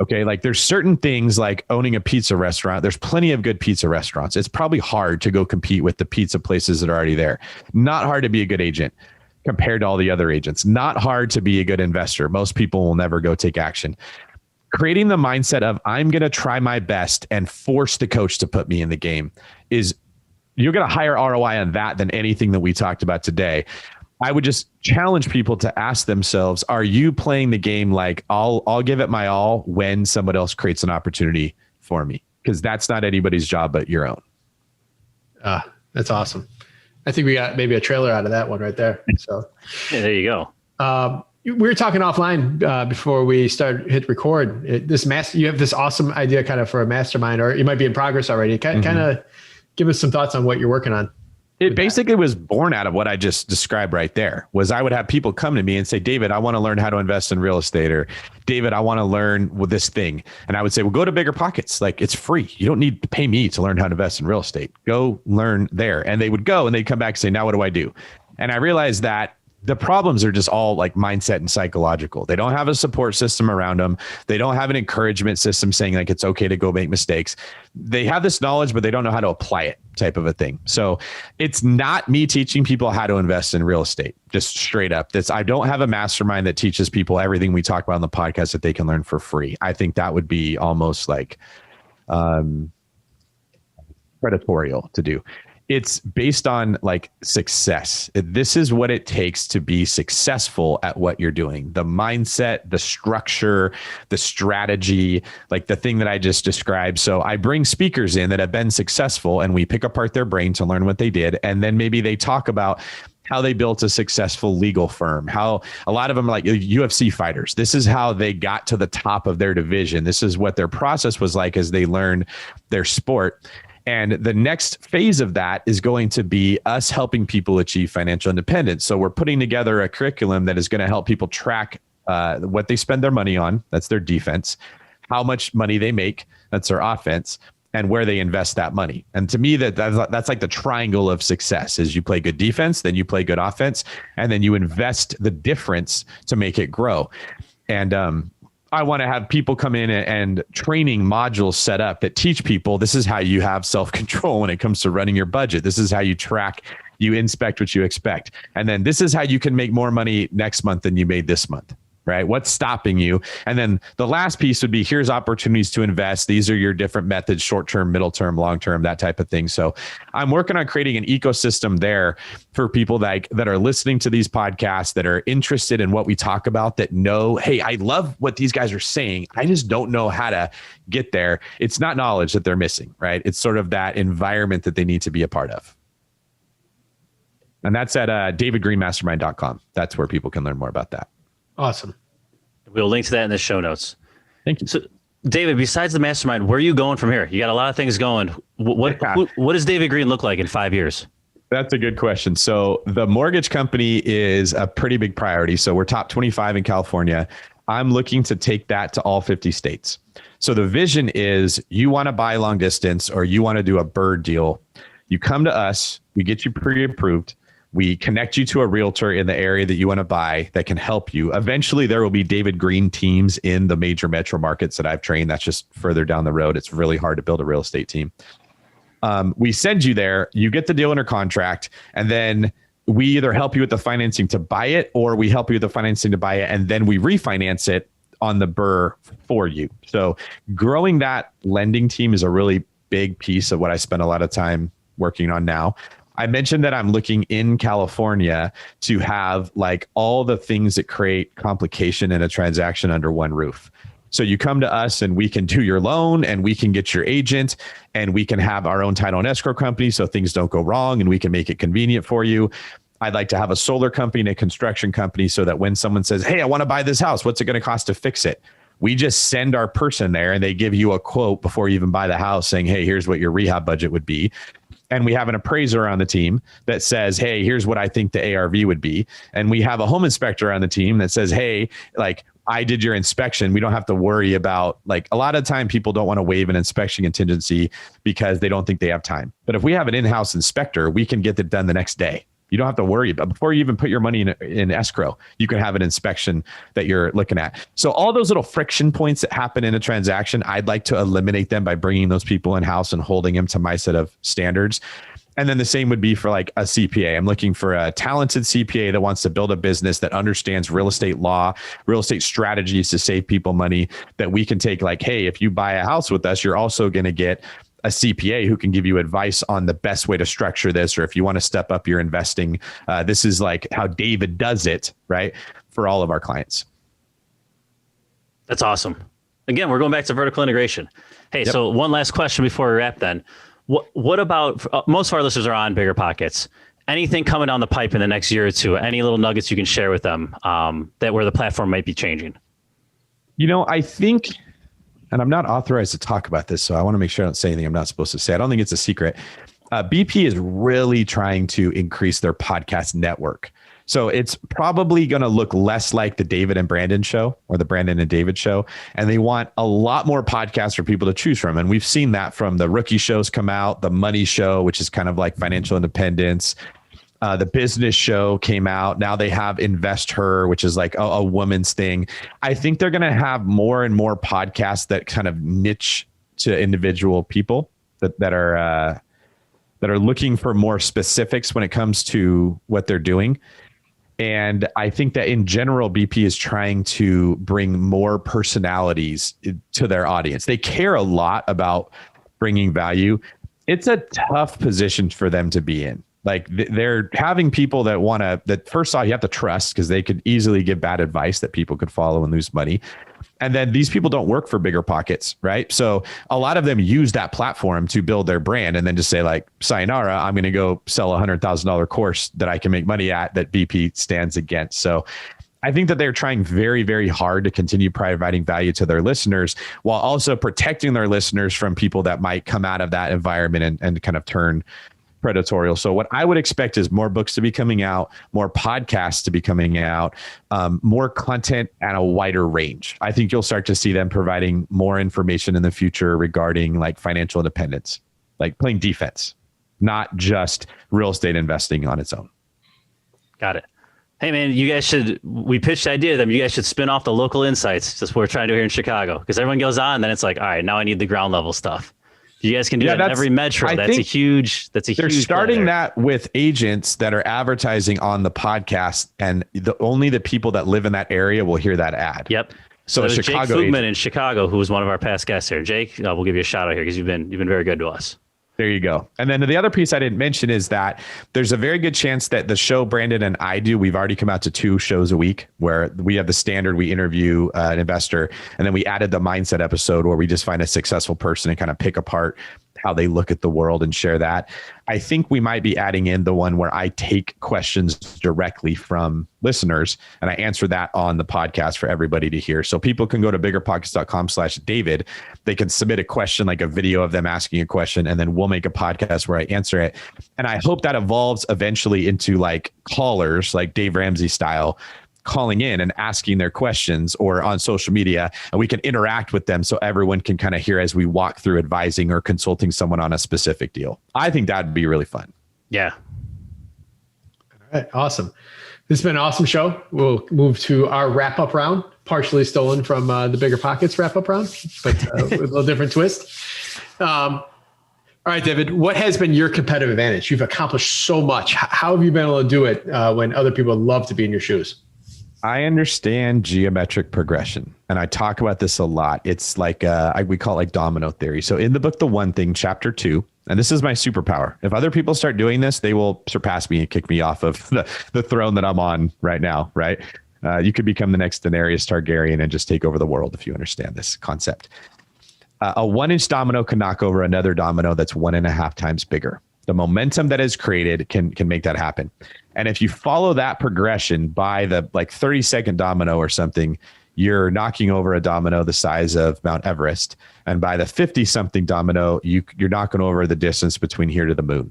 Okay. Like there's certain things like owning a pizza restaurant. There's plenty of good pizza restaurants. It's probably hard to go compete with the pizza places that are already there. Not hard to be a good agent compared to all the other agents. Not hard to be a good investor. Most people will never go take action. Creating the mindset of I'm going to try my best and force the coach to put me in the game is, you're going to higher ROI on that than anything that we talked about today. I would just challenge people to ask themselves, are you playing the game like I'll give it my all when somebody else creates an opportunity for me? Because that's not anybody's job but your own. That's awesome. I think we got maybe a trailer out of that one right there. So yeah, there you go. We were talking offline before we hit record. You have this awesome idea kind of for a mastermind, or it might be in progress already. Kind of give us some thoughts on what you're working on. It basically was born out of what I just described right there. Was I would have people come to me and say, David, I want to learn how to invest in real estate, or David, I want to learn with this thing. And I would say, well, go to 𝗥𝗏𝗃𝗃. Like it's free. You don't need to pay me to learn how to invest in real estate. Go learn there. And they would go and they'd come back and say, now what do I do? And I realized that the problems are just all like mindset and psychological. They don't have a support system around them. They don't have an encouragement system saying like, it's okay to go make mistakes. They have this knowledge, but they don't know how to apply it, type of a thing. So it's not me teaching people how to invest in real estate, just straight up. I don't have a mastermind that teaches people everything we talk about on the podcast that they can learn for free. I think that would be almost like predatorial to do. it's based on like success. This is what it takes to be successful at what you're doing. The mindset, the structure, the strategy, like the thing that I just described. So I bring speakers in that have been successful and we pick apart their brain to learn what they did. And then maybe they talk about how they built a successful legal firm, how a lot of them are like UFC fighters. This is how they got to the top of their division. This is what their process was like as they learned their sport. And the next phase of that is going to be us helping people achieve financial independence. So we're putting together a curriculum that is going to help people track what they spend their money on. That's their defense. How much money they make. That's their offense. And where they invest that money. And to me, that's like the triangle of success is you play good defense, then you play good offense, and then you invest the difference to make it grow. And I want to have people come in and training modules set up that teach people this is how you have self-control when it comes to running your budget. This is how you track, you inspect what you expect. And then this is how you can make more money next month than you made this month. Right? What's stopping you? And then the last piece would be here's opportunities to invest. These are your different methods, short term, middle term, long term, that type of thing. So I'm working on creating an ecosystem there for people that are listening to these podcasts, that are interested in what we talk about, that know, hey, I love what these guys are saying. I just don't know how to get there. It's not knowledge that they're missing, right? It's sort of that environment that they need to be a part of. And that's at davidgreenemastermind.com. That's where people can learn more about that. Awesome. We'll link to that in the show notes. Thank you. So, David, besides the mastermind, where are you going from here? You got a lot of things going. What does David Greene look like in 5 years? That's a good question. So the mortgage company is a pretty big priority. So we're top 25 in California. I'm looking to take that to all 50 states. So the vision is you want to buy long distance or you want to do a bird deal. You come to us, we get you pre-approved. We connect you to a realtor in the area that you want to buy that can help you. Eventually, there will be David Greene teams in the major metro markets that I've trained. That's just further down the road. It's really hard to build a real estate team. We send you there, you get the deal under contract, and then we either help you with the financing to buy it or we help you with the financing to buy it, and then we refinance it on the BRRRR for you. So growing that lending team is a really big piece of what I spend a lot of time working on now. I mentioned that I'm looking in California to have like all the things that create complication in a transaction under one roof. So you come to us and we can do your loan and we can get your agent and we can have our own title and escrow company so things don't go wrong and we can make it convenient for you. I'd like to have a solar company and a construction company so that when someone says, hey, I want to buy this house, what's it going to cost to fix it? We just send our person there and they give you a quote before you even buy the house saying, hey, here's what your rehab budget would be. And we have an appraiser on the team that says, hey, here's what I think the ARV would be. And we have a home inspector on the team that says, hey, like I did your inspection. We don't have to worry about, like, a lot of time people don't want to waive an inspection contingency because they don't think they have time. But if we have an in-house inspector, we can get it done the next day. You don't have to worry about before you even put your money in escrow. You can have an inspection that you're looking at. So all those little friction points that happen in a transaction, I'd like to eliminate them by bringing those people in house and holding them to my set of standards. And then the same would be for like a CPA. I'm looking for a talented CPA that wants to build a business that understands real estate law, real estate strategies to save people money, that we can take like, hey, if you buy a house with us, you're also going to get a CPA who can give you advice on the best way to structure this, or if you want to step up your investing, this is like how David does it, right? For all of our clients. That's awesome. Again, we're going back to vertical integration. Hey, yep. So one last question before we wrap then. What about, most of our listeners are on BiggerPockets. Anything coming down the pipe in the next year or two, any little nuggets you can share with them that where the platform might be changing? You know, I think, and I'm not authorized to talk about this, so I want to make sure I don't say anything I'm not supposed to say. I don't think it's a secret. BP is really trying to increase their podcast network. So it's probably going to look less like the David and Brandon show or the Brandon and David show. And they want a lot more podcasts for people to choose from. And we've seen that from the rookie shows come out, the money show, which is kind of like financial independence. The business show came out. Now they have Invest Her, which is like a woman's thing. I think they're going to have more and more podcasts that kind of niche to individual people that are looking for more specifics when it comes to what they're doing. And I think that in general, BP is trying to bring more personalities to their audience. They care a lot about bringing value. It's a tough position for them to be in. Like they're having people that first off, you have to trust because they could easily give bad advice that people could follow and lose money. And then these people don't work for 𝗏𝗏𝗃𝗃𝗃𝗃, right? So a lot of them use that platform to build their brand and then just say like, sayonara, I'm going to go sell $100,000 course that I can make money at that BP stands against. So I think that they're trying very, very hard to continue providing value to their listeners while also protecting their listeners from people that might come out of that environment and kind of turn predatorial. So what I would expect is more books to be coming out, more podcasts to be coming out, more content and a wider range. I think you'll start to see them providing more information in the future regarding like financial independence, like playing defense, not just real estate investing on its own. Got it. Hey man, we pitched the idea to them. You guys should spin off the local insights. Just what we're trying to do here in Chicago. Because everyone goes on, then it's like, all right, now I need the ground level stuff. You guys can do that in every metro. That's a huge. They're starting that with agents that are advertising on the podcast, and only the people that live in that area will hear that ad. Yep. So Chicago Jake Fugman in Chicago, who was one of our past guests here. Jake, we'll give you a shout out here because you've been very good to us. There you go. And then the other piece I didn't mention is that there's a very good chance that the show Brandon and I do, we've already come out to 2 shows a week where we have the standard, we interview an investor, and then we added the mindset episode where we just find a successful person and kind of pick apart how they look at the world and share that. I think we might be adding in the one where I take questions directly from listeners and I answer that on the podcast for everybody to hear. So people can go to biggerpockets.com/David. They can submit a question, like a video of them asking a question, and then we'll make a podcast where I answer it. And I hope that evolves eventually into like callers, like Dave Ramsey style, calling in and asking their questions or on social media, and we can interact with them so everyone can kind of hear as we walk through advising or consulting someone on a specific deal. I think that'd be really fun. Yeah. All right. Awesome. This has been an awesome show. We'll move to our wrap up round, partially stolen from the Bigger Pockets wrap up round, but with a little different twist. All right, David, what has been your competitive advantage? You've accomplished so much. How have you been able to do it when other people would love to be in your shoes? I understand geometric progression, and I talk about this a lot. It's like we call it like domino theory. So in the book, The One Thing, chapter 2, and this is my superpower. If other people start doing this, they will surpass me and kick me off of the throne that I'm on right now, right? You could become the next Daenerys Targaryen and just take over the world if you understand this concept. A 1-inch domino can knock over another domino that's 1.5 times bigger. The momentum that is created can make that happen. And if you follow that progression by the like 30-second domino or something, you're knocking over a domino the size of Mount Everest. And by the 50-something domino, you're knocking over the distance between here to the moon.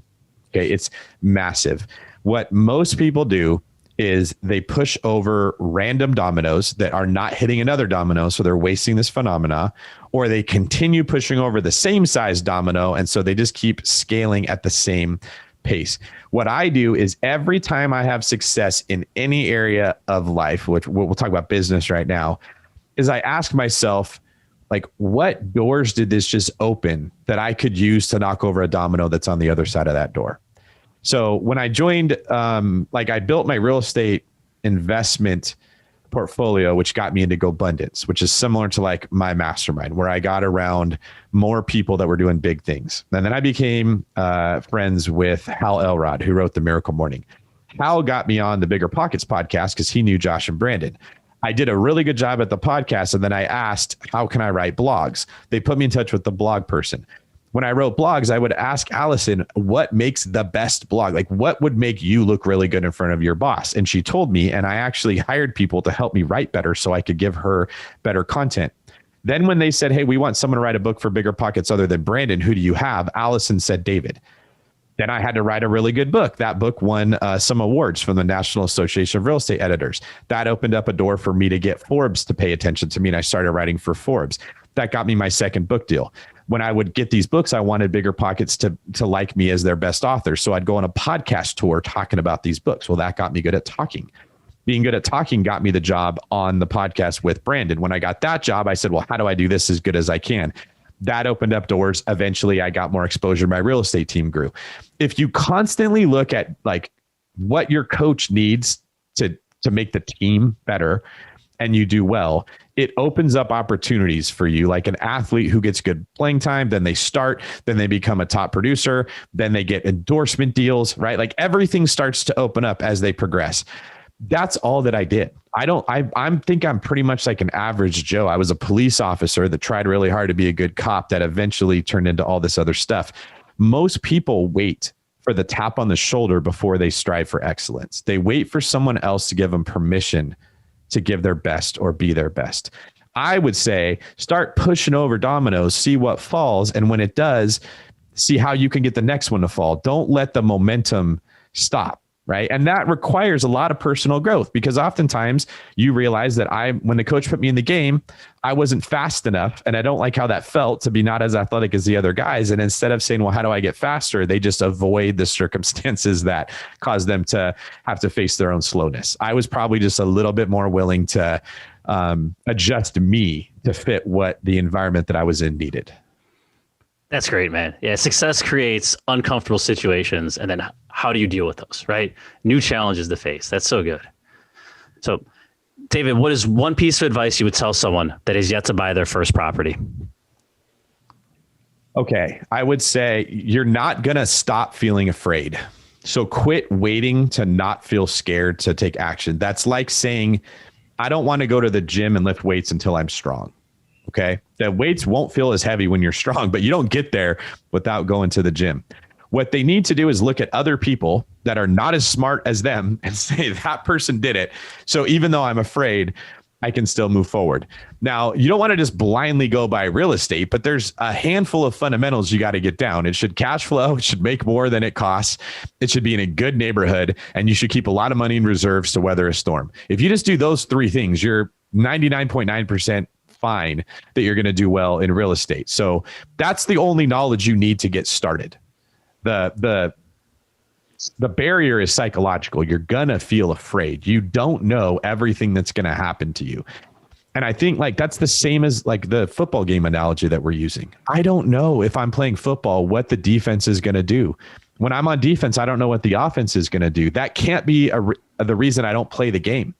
Okay, it's massive. What most people do is they push over random dominoes that are not hitting another domino, so they're wasting this phenomena, or they continue pushing over the same size domino, and so they just keep scaling at the same pace. What I do is every time I have success in any area of life, which we'll talk about business right now, is I ask myself, like, what doors did this just open that I could use to knock over a domino that's on the other side of that door? So when I joined, I built my real estate investment portfolio, which got me into GoBundance, which is similar to like my mastermind, where I got around more people that were doing big things. And then I became friends with Hal Elrod, who wrote The Miracle Morning. Hal got me on the Bigger Pockets podcast because he knew Josh and Brandon. I did a really good job at the podcast, and then I asked, how can I write blogs? They put me in touch with the blog person. When I wrote blogs, I would ask Allison, what makes the best blog? Like, what would make you look really good in front of your boss? And she told me, and I actually hired people to help me write better so I could give her better content. Then when they said, hey, we want someone to write a book for Bigger Pockets other than Brandon, who do you have? Allison said, David. Then I had to write a really good book. That book won some awards from the National Association of Real Estate Editors. That opened up a door for me to get Forbes to pay attention to me, and I started writing for Forbes. That got me my second book deal. When I would get these books, I wanted Bigger Pockets to like me as their best author. So I'd go on a podcast tour talking about these books. Well, that got me good at talking. Being good at talking got me the job on the podcast with Brandon. When I got that job, I said, well, how do I do this as good as I can? That opened up doors. Eventually, I got more exposure. My real estate team grew. If you constantly look at like what your coach needs to make the team better, and you do well, it opens up opportunities for you. Like an athlete who gets good playing time, then they start, then they become a top producer, then they get endorsement deals, right? Like everything starts to open up as they progress. That's all that I did. I think I'm pretty much like an average Joe. I was a police officer that tried really hard to be a good cop that eventually turned into all this other stuff. Most people wait for the tap on the shoulder before they strive for excellence. They wait for someone else to give them permission to give their best or be their best. I would say start pushing over dominoes, see what falls. And when it does, see how you can get the next one to fall. Don't let the momentum stop. Right. And that requires a lot of personal growth, because oftentimes you realize that when the coach put me in the game, I wasn't fast enough. And I don't like how that felt to be not as athletic as the other guys. And instead of saying, well, how do I get faster? They just avoid the circumstances that cause them to have to face their own slowness. I was probably just a little bit more willing to adjust me to fit what the environment that I was in needed. That's great, man. Yeah, success creates uncomfortable situations, and then how do you deal with those, right? New challenges to face. That's so good. So, David, what is one piece of advice you would tell someone that is yet to buy their first property? Okay, I would say you're not going to stop feeling afraid. So quit waiting to not feel scared to take action. That's like saying, I don't want to go to the gym and lift weights until I'm strong. Okay. The weights won't feel as heavy when you're strong, but you don't get there without going to the gym. What they need to do is look at other people that are not as smart as them and say that person did it. So even though I'm afraid, I can still move forward. Now, you don't want to just blindly go by real estate, but there's a handful of fundamentals you got to get down. It should cash flow. It should make more than it costs. It should be in a good neighborhood, and you should keep a lot of money in reserves to weather a storm. If you just do those three things, you're 99.9% fine that you're going to do well in real estate. So that's the only knowledge you need to get started. The barrier is psychological. You're going to feel afraid. You don't know everything that's going to happen to you. And I think like that's the same as like the football game analogy that we're using. I don't know if I'm playing football, what the defense is going to do. When I'm on defense, I don't know what the offense is going to do. That can't be the reason I don't play the game.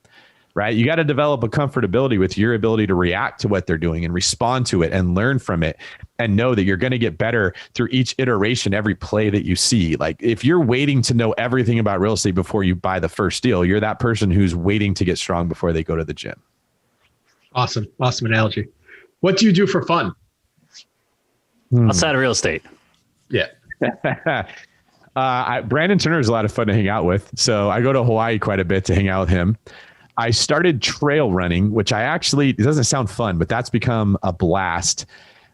Right? You got to develop a comfortability with your ability to react to what they're doing and respond to it and learn from it, and know that you're going to get better through each iteration, every play that you see. Like if you're waiting to know everything about real estate before you buy the first deal, you're that person who's waiting to get strong before they go to the gym. Awesome. Awesome analogy. What do you do for fun? Outside of real estate? Yeah. Brandon Turner is a lot of fun to hang out with. So I go to Hawaii quite a bit to hang out with him. I started trail running, which it doesn't sound fun, but that's become a blast.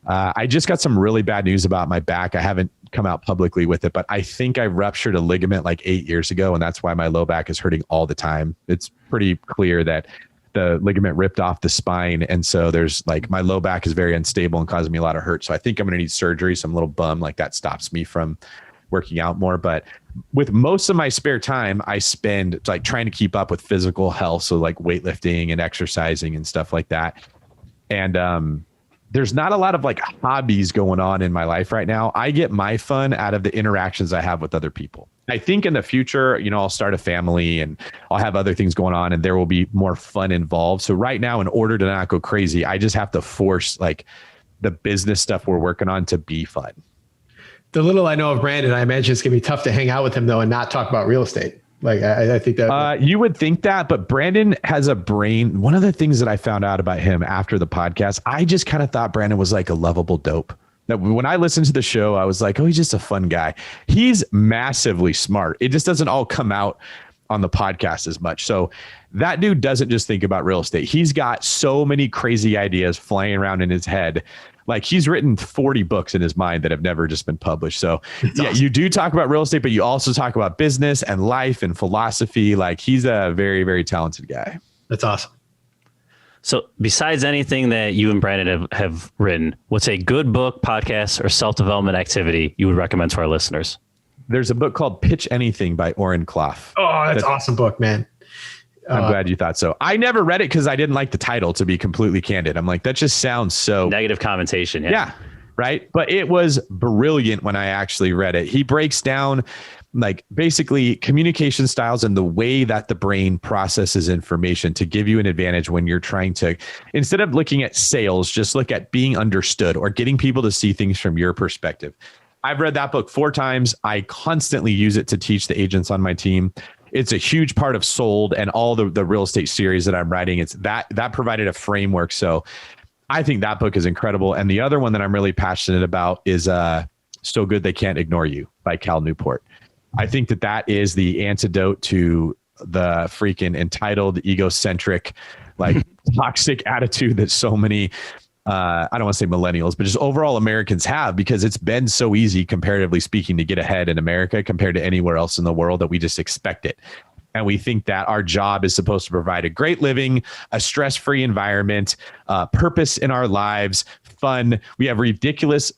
I just got some really bad news about my back. I haven't come out publicly with it, but I think I ruptured a ligament like 8 years ago, and that's why my low back is hurting all the time. It's pretty clear that the ligament ripped off the spine. And so there's like, my low back is very unstable and causing me a lot of hurt. So I think I'm going to need surgery. So I'm a little bummed, like that stops me from working out more. But with most of my spare time, I spend like trying to keep up with physical health. So like weightlifting and exercising and stuff like that. And there's not a lot of like hobbies going on in my life right now. I get my fun out of the interactions I have with other people. I think in the future, I'll start a family and I'll have other things going on and there will be more fun involved. So right now, in order to not go crazy, I just have to force like the business stuff we're working on to be fun. The little I know of Brandon, I imagine it's going to be tough to hang out with him though and not talk about real estate. Like I think that you would think that, but Brandon has a brain. One of the things that I found out about him after the podcast, I just kind of thought Brandon was like a lovable dope. That when I listened to the show, I was like, oh, he's just a fun guy. He's massively smart. It just doesn't all come out on the podcast as much. So that dude doesn't just think about real estate. He's got so many crazy ideas flying around in his head. Like he's written 40 books in his mind that have never just been published. So yeah, awesome. You do talk about real estate, but you also talk about business and life and philosophy. Like he's a very, very talented guy. That's awesome. So besides anything that you and Brandon have written, what's a good book, podcast, or self-development activity you would recommend to our listeners? There's a book called Pitch Anything by 𝗏𝗏 𝗏𝗏. Oh, that's an awesome book, man. I'm glad you thought so. I never read it because I didn't like the title, to be completely candid. I'm like, that just sounds so negative connotation. Yeah. Right. But it was brilliant when I actually read it. He breaks down like basically communication styles and the way that the brain processes information to give you an advantage when you're trying to, instead of looking at sales, just look at being understood or getting people to see things from your perspective. I've read that book 4 times. I constantly use it to teach the agents on my team. It's a huge part of Sold and all the real estate series that I'm writing. It's that provided a framework. So I think that book is incredible. And the other one that I'm really passionate about is So Good They Can't Ignore You by Cal Newport. I think that is the antidote to the freaking entitled, egocentric, like toxic attitude that so many, I don't want to say millennials, but just overall Americans have, because it's been so easy, comparatively speaking, to get ahead in America compared to anywhere else in the world, that we just expect it. And we think that our job is supposed to provide a great living, a stress-free environment, purpose in our lives, fun. We have ridiculous,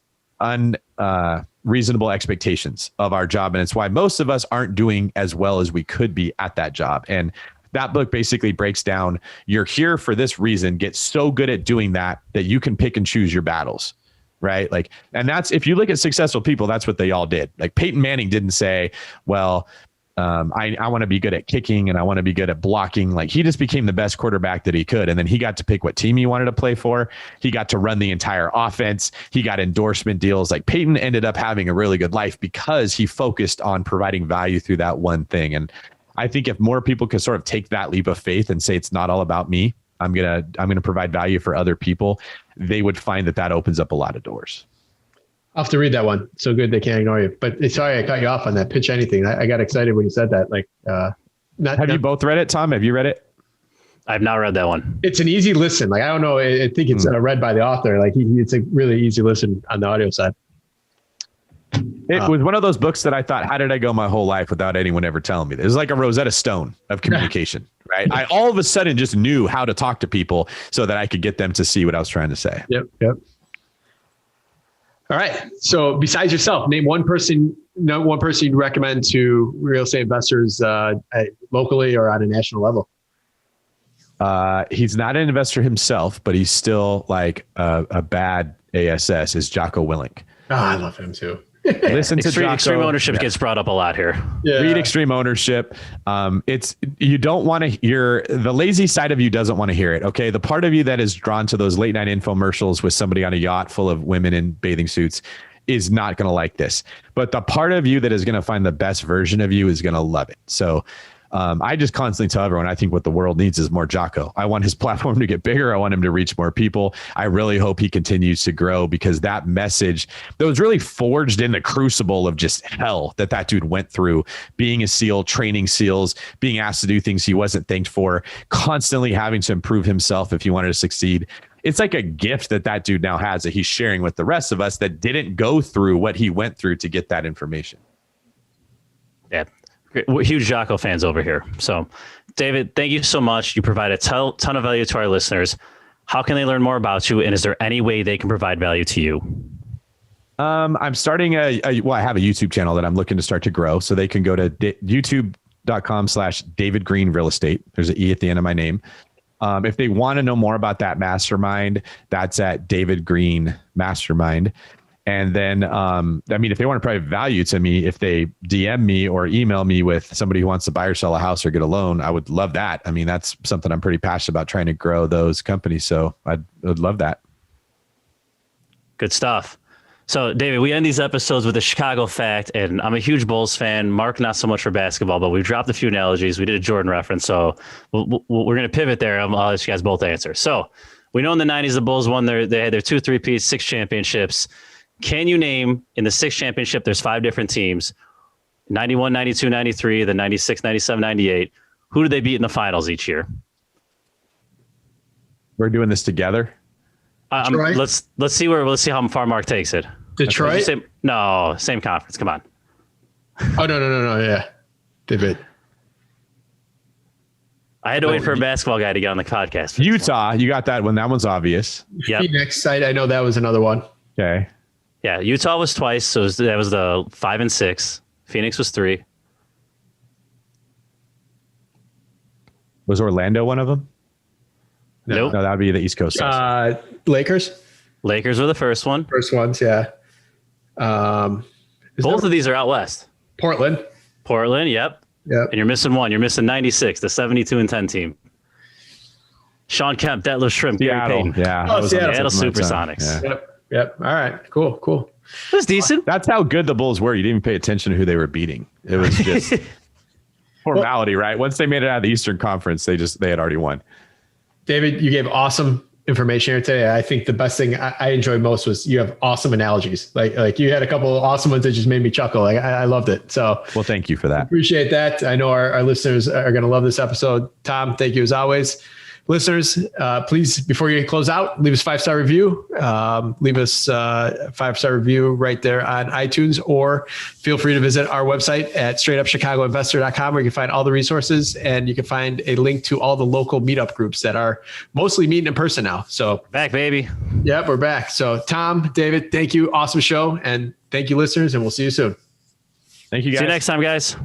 reasonable expectations of our job. And it's why most of us aren't doing as well as we could be at that job. And that book basically breaks down, you're here for this reason, get so good at doing that you can pick and choose your battles, right? Like, and that's, if you look at successful people, that's what they all did. Like Peyton Manning didn't say, well, I want to be good at kicking and I want to be good at blocking. Like, he just became the best quarterback that he could. And then he got to pick what team he wanted to play for. He got to run the entire offense. He got endorsement deals. Like, Peyton ended up having a really good life because he focused on providing value through that one thing. And I think if more people could sort of take that leap of faith and say, it's not all about me, I'm going to provide value for other people, they would find that opens up a lot of doors. I'll have to read that one. So Good They Can't Ignore You. But sorry, I cut you off on that. Pitch Anything. I got excited when you said that. Like, have you both read it, Tom? Have you read it? I've not read that one. It's an easy listen. Like, I don't know. I think it's read by the author. Like, it's a really easy listen on the audio side. It was one of those books that I thought, how did I go my whole life without anyone ever telling me this? It was like a Rosetta Stone of communication, right? I all of a sudden just knew how to talk to people so that I could get them to see what I was trying to say. Yep. All right. So besides yourself, name one person you'd recommend to real estate investors locally or on a national level. He's not an investor himself, but he's still like a bad ASS, is 𝗥𝗲𝗹𝘁. Oh, I love him too. Listen to Extreme Ownership gets brought up a lot here. Yeah. Read Extreme Ownership. You don't want to hear, the lazy side of you doesn't want to hear it. Okay. The part of you that is drawn to those late night infomercials with somebody on a yacht full of women in bathing suits is not going to like this, but the part of you that is going to find the best version of you is going to love it. So I just constantly tell everyone, I think what the world needs is more 𝗥𝗲𝗃. I want his platform to get bigger. I want him to reach more people. I really hope he continues to grow, because that message that was really forged in the crucible of just hell that dude went through, being a SEAL, training SEALs, being asked to do things he wasn't thanked for, constantly having to improve himself if he wanted to succeed. It's like a gift that dude now has that he's sharing with the rest of us that didn't go through what he went through to get that information. Yeah. We're huge 𝗥𝗲𝗃 fans over here. So, David, thank you so much. You provide a ton of value to our listeners. How can they learn more about you? And is there any way they can provide value to you? I'm starting I have a YouTube channel that I'm looking to start to grow. So they can go to youtube.com/David Greene Real Estate. There's an E at the end of my name. If they want to know more about that mastermind, that's at David Greene Mastermind. And then, if they want to provide value to me, if they DM me or email me with somebody who wants to buy or sell a house or get a loan, I would love that. I mean, that's something I'm pretty passionate about, trying to grow those companies. So I would love that. Good stuff. So, David, we end these episodes with a Chicago fact, and I'm a huge Bulls fan. Mark, not so much for basketball, but we've dropped a few analogies. We did a Jordan reference, so we're going to pivot there. I'll let you guys both answer. So, we know in the 90s, the Bulls won they had their 2 3-peats, 6 championships. Can you name, in the 6th championship, there's 5 different teams, 91, 92, 93, the 96, 97, 98. Who do they beat in the finals each year? We're doing this together. Let's see how far Mark takes it. Detroit? No, same conference. Come on. Oh, no. Yeah. David. I had to wait for a basketball guy to get on the podcast. Utah, you got that one. That one's obvious. Yep. Phoenix side, I know that was another one. Okay. Yeah, Utah was twice, so that was the 5 and 6. Phoenix was 3. Was Orlando one of them? Nope. No, that would be the East Coast. Lakers? Lakers were the first one. First ones, yeah. Both of these are out west. Portland? Portland. Yep. Yep. And you're missing one. You're missing 96, the 72-10 team. Sean Kemp, Detlef Schrempf, Gary Seattle. Payton. Yeah. Oh, Seattle Supersonics. Yeah. Yep. All right. Cool. It was decent. That's how good the Bulls were. You didn't even pay attention to who they were beating. It was just formality, right? Once they made it out of the Eastern Conference, they had already won. David, you gave awesome information here today. I think the best thing I enjoyed most was you have awesome analogies. Like you had a couple of awesome ones that just made me chuckle. Like I loved it. So well, thank you for that. Appreciate that. I know our listeners are going to love this episode. Tom, thank you as always. Listeners, please, before you close out, leave us a 5-star review. Leave us a 5-star review right there on iTunes, or feel free to visit our website at straightupchicagoinvestor.com, where you can find all the resources, and you can find a link to all the local meetup groups that are mostly meeting in person now. So Back, baby. Yep, we're back. So Tom, David, thank you. Awesome show. And thank you, listeners, and we'll see you soon. Thank you, guys. See you next time, guys.